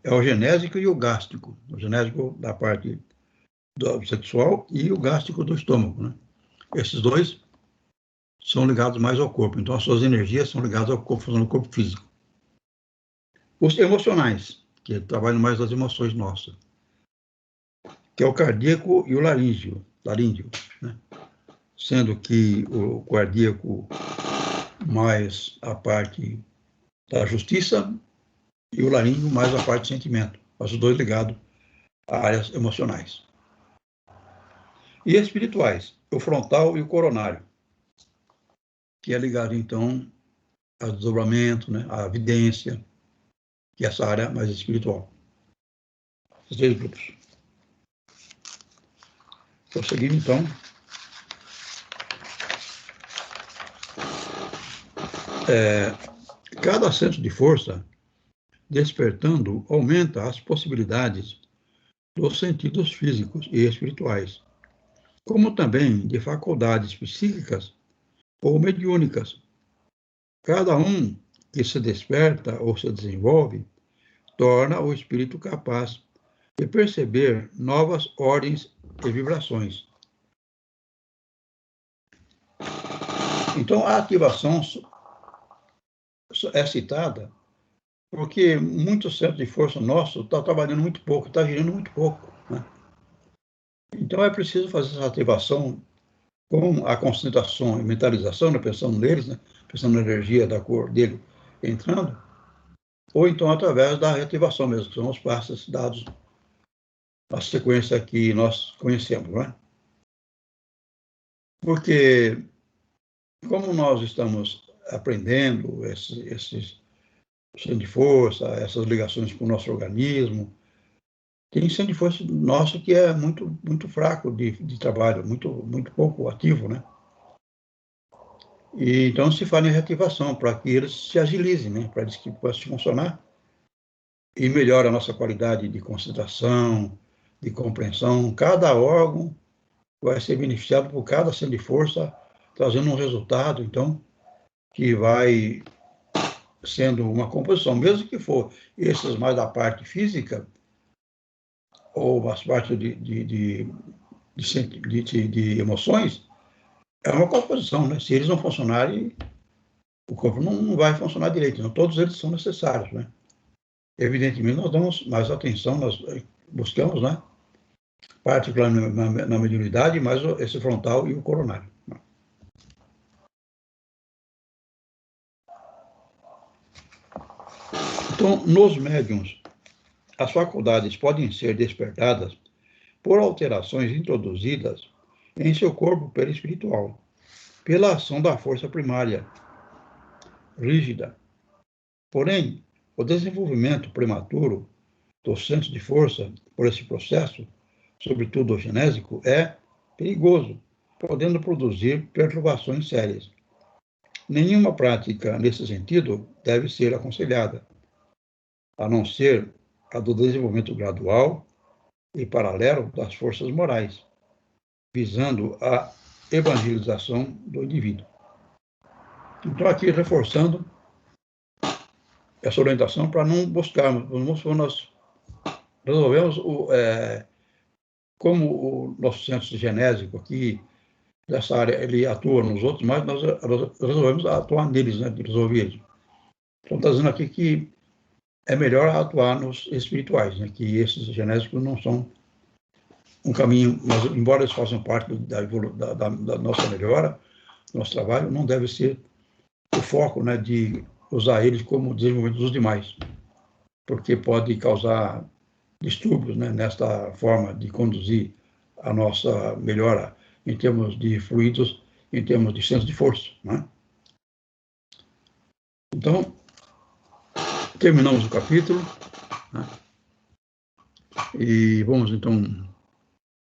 É o genésico e o gástrico. O genésico da parte do sexual e o gástrico do estômago, né? Esses dois são ligados mais ao corpo. Então, as suas energias são ligadas ao corpo, no corpo físico. Os emocionais, que trabalham mais das emoções nossas, que é o cardíaco e o laríngeo, né? Sendo que o cardíaco mais a parte da justiça e o laríngeo mais a parte de sentimento, os dois ligados a áreas emocionais. E espirituais, o frontal e o coronário, que é ligado, então, ao desdobramento, né, à vidência, que é essa área mais espiritual. Os três grupos. Prosseguindo, então. Cada centro de força, despertando, aumenta as possibilidades dos sentidos físicos e espirituais, como também de faculdades psíquicas ou mediúnicas. Cada um que se desperta ou se desenvolve torna o espírito capaz de perceber novas ordens e vibrações. Então, a ativação é citada porque muitos centros de força nossos estão trabalhando muito pouco, está girando muito pouco, né? Então, é preciso fazer essa ativação com a concentração e mentalização, né, pensando neles, né, pensando na energia da cor dele entrando, ou então através da reativação mesmo, que são os passos dados na sequência que nós conhecemos, não é? Porque, como nós estamos aprendendo esses centros de força, essas ligações com o nosso organismo, tem centro de força nosso que é muito, muito fraco de trabalho, muito pouco ativo, né? E então se faz a reativação para que eles se agilizem, né? Para que possa funcionar e melhora a nossa qualidade de concentração, de compreensão. Cada órgão vai ser beneficiado por cada centro de força, trazendo um resultado, então, que vai sendo uma composição, mesmo que for esses mais da parte física, ou as partes de emoções, é uma composição, né? Se eles não funcionarem, o corpo não vai funcionar direito. Então, todos eles são necessários, né? Evidentemente, nós damos mais atenção, nós buscamos, né? Particularmente na mediunidade, mais esse frontal e o coronário. Então, nos médiuns, as faculdades podem ser despertadas por alterações introduzidas em seu corpo perispiritual, pela ação da força primária, rígida. Porém, o desenvolvimento prematuro do centro de força por esse processo, sobretudo o genésico, é perigoso, podendo produzir perturbações sérias. Nenhuma prática nesse sentido deve ser aconselhada, a não ser a do desenvolvimento gradual e paralelo das forças morais, visando a evangelização do indivíduo. Então, aqui reforçando essa orientação para não buscarmos, nós resolvemos, como o nosso centro genésico aqui, nessa área, ele atua nos outros, mas nós resolvemos atuar neles, né, resolver eles. Então, está dizendo aqui que é melhor atuar nos espirituais, né, que esses genésicos não são um caminho, mas embora eles façam parte da nossa melhora, nosso trabalho, não deve ser o foco, né, de usar eles como desenvolvimento dos demais, porque pode causar distúrbios, né, nesta forma de conduzir a nossa melhora em termos de fluidos, em termos de centro de força, né? Então, terminamos o capítulo, né? E vamos, então,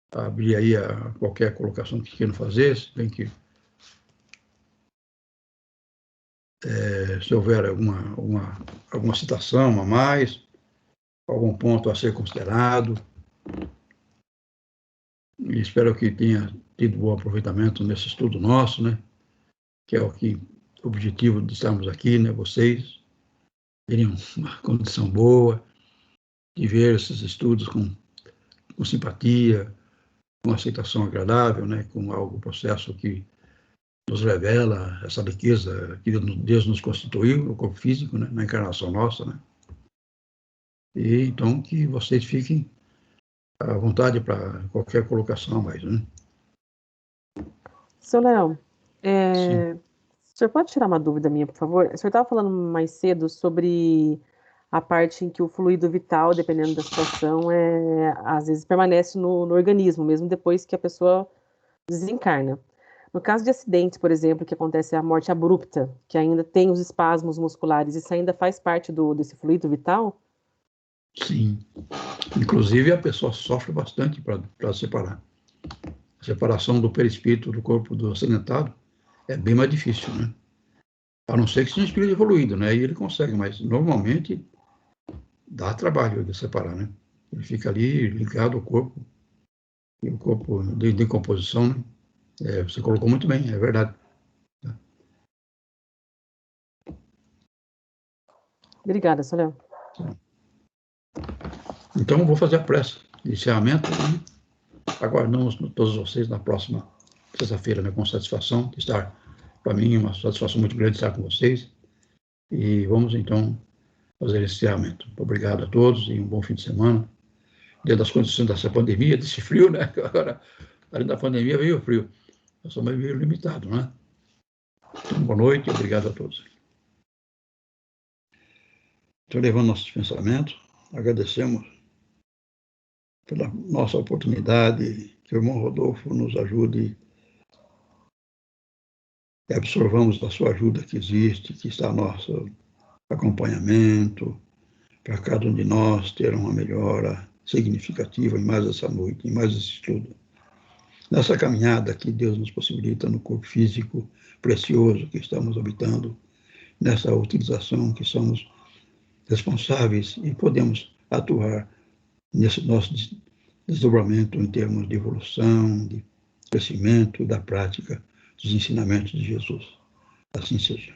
abrir aí qualquer colocação que queiram fazer, se bem que se houver alguma citação a mais, algum ponto a ser considerado. E espero que tenha tido bom aproveitamento nesse estudo nosso, né? Que é o objetivo de estarmos aqui, né? Vocês terem uma condição boa, de ver esses estudos com simpatia, com aceitação agradável, né? Com algo, processo que nos revela essa riqueza que Deus nos constituiu no corpo físico, né? Na encarnação nossa, né? E então que vocês fiquem à vontade para qualquer colocação a mais, né? Seu Léo, o senhor pode tirar uma dúvida minha, por favor? O senhor estava falando mais cedo sobre a parte em que o fluido vital, dependendo da situação, às vezes permanece no organismo, mesmo depois que a pessoa desencarna. No caso de acidentes, por exemplo, que acontece a morte abrupta, que ainda tem os espasmos musculares, isso ainda faz parte desse fluido vital? Sim. Inclusive, a pessoa sofre bastante para separar. A separação do perispírito do corpo do acidentado é bem mais difícil, né? A não ser que seja um espírito evoluído, né? Aí ele consegue, mas normalmente dá trabalho de separar, né? Ele fica ali ligado ao corpo, e o corpo de decomposição, né? Você colocou muito bem, é verdade. Obrigada, seu Léo. Então, vou fazer a prece de encerramento e aguardamos todos vocês na próxima sexta-feira, né, com satisfação de estar, para mim, uma satisfação muito grande estar com vocês. E vamos, então, fazer esse encerramento. Obrigado a todos e um bom fim de semana. Dentro das condições dessa pandemia, desse frio, né? Agora, além da pandemia, veio o frio. Nós somos meio limitados, né? Então, boa noite e obrigado a todos. Então, levando nossos pensamentos, agradecemos pela nossa oportunidade, que o irmão Rodolfo nos ajude e absorvamos da sua ajuda que existe, que está nosso acompanhamento, para cada um de nós ter uma melhora significativa em mais essa noite, em mais esse estudo. Nessa caminhada que Deus nos possibilita no corpo físico precioso que estamos habitando, nessa utilização que somos responsáveis e podemos atuar nesse nosso desdobramento em termos de evolução, de crescimento, da prática dos ensinamentos de Jesus. Assim seja.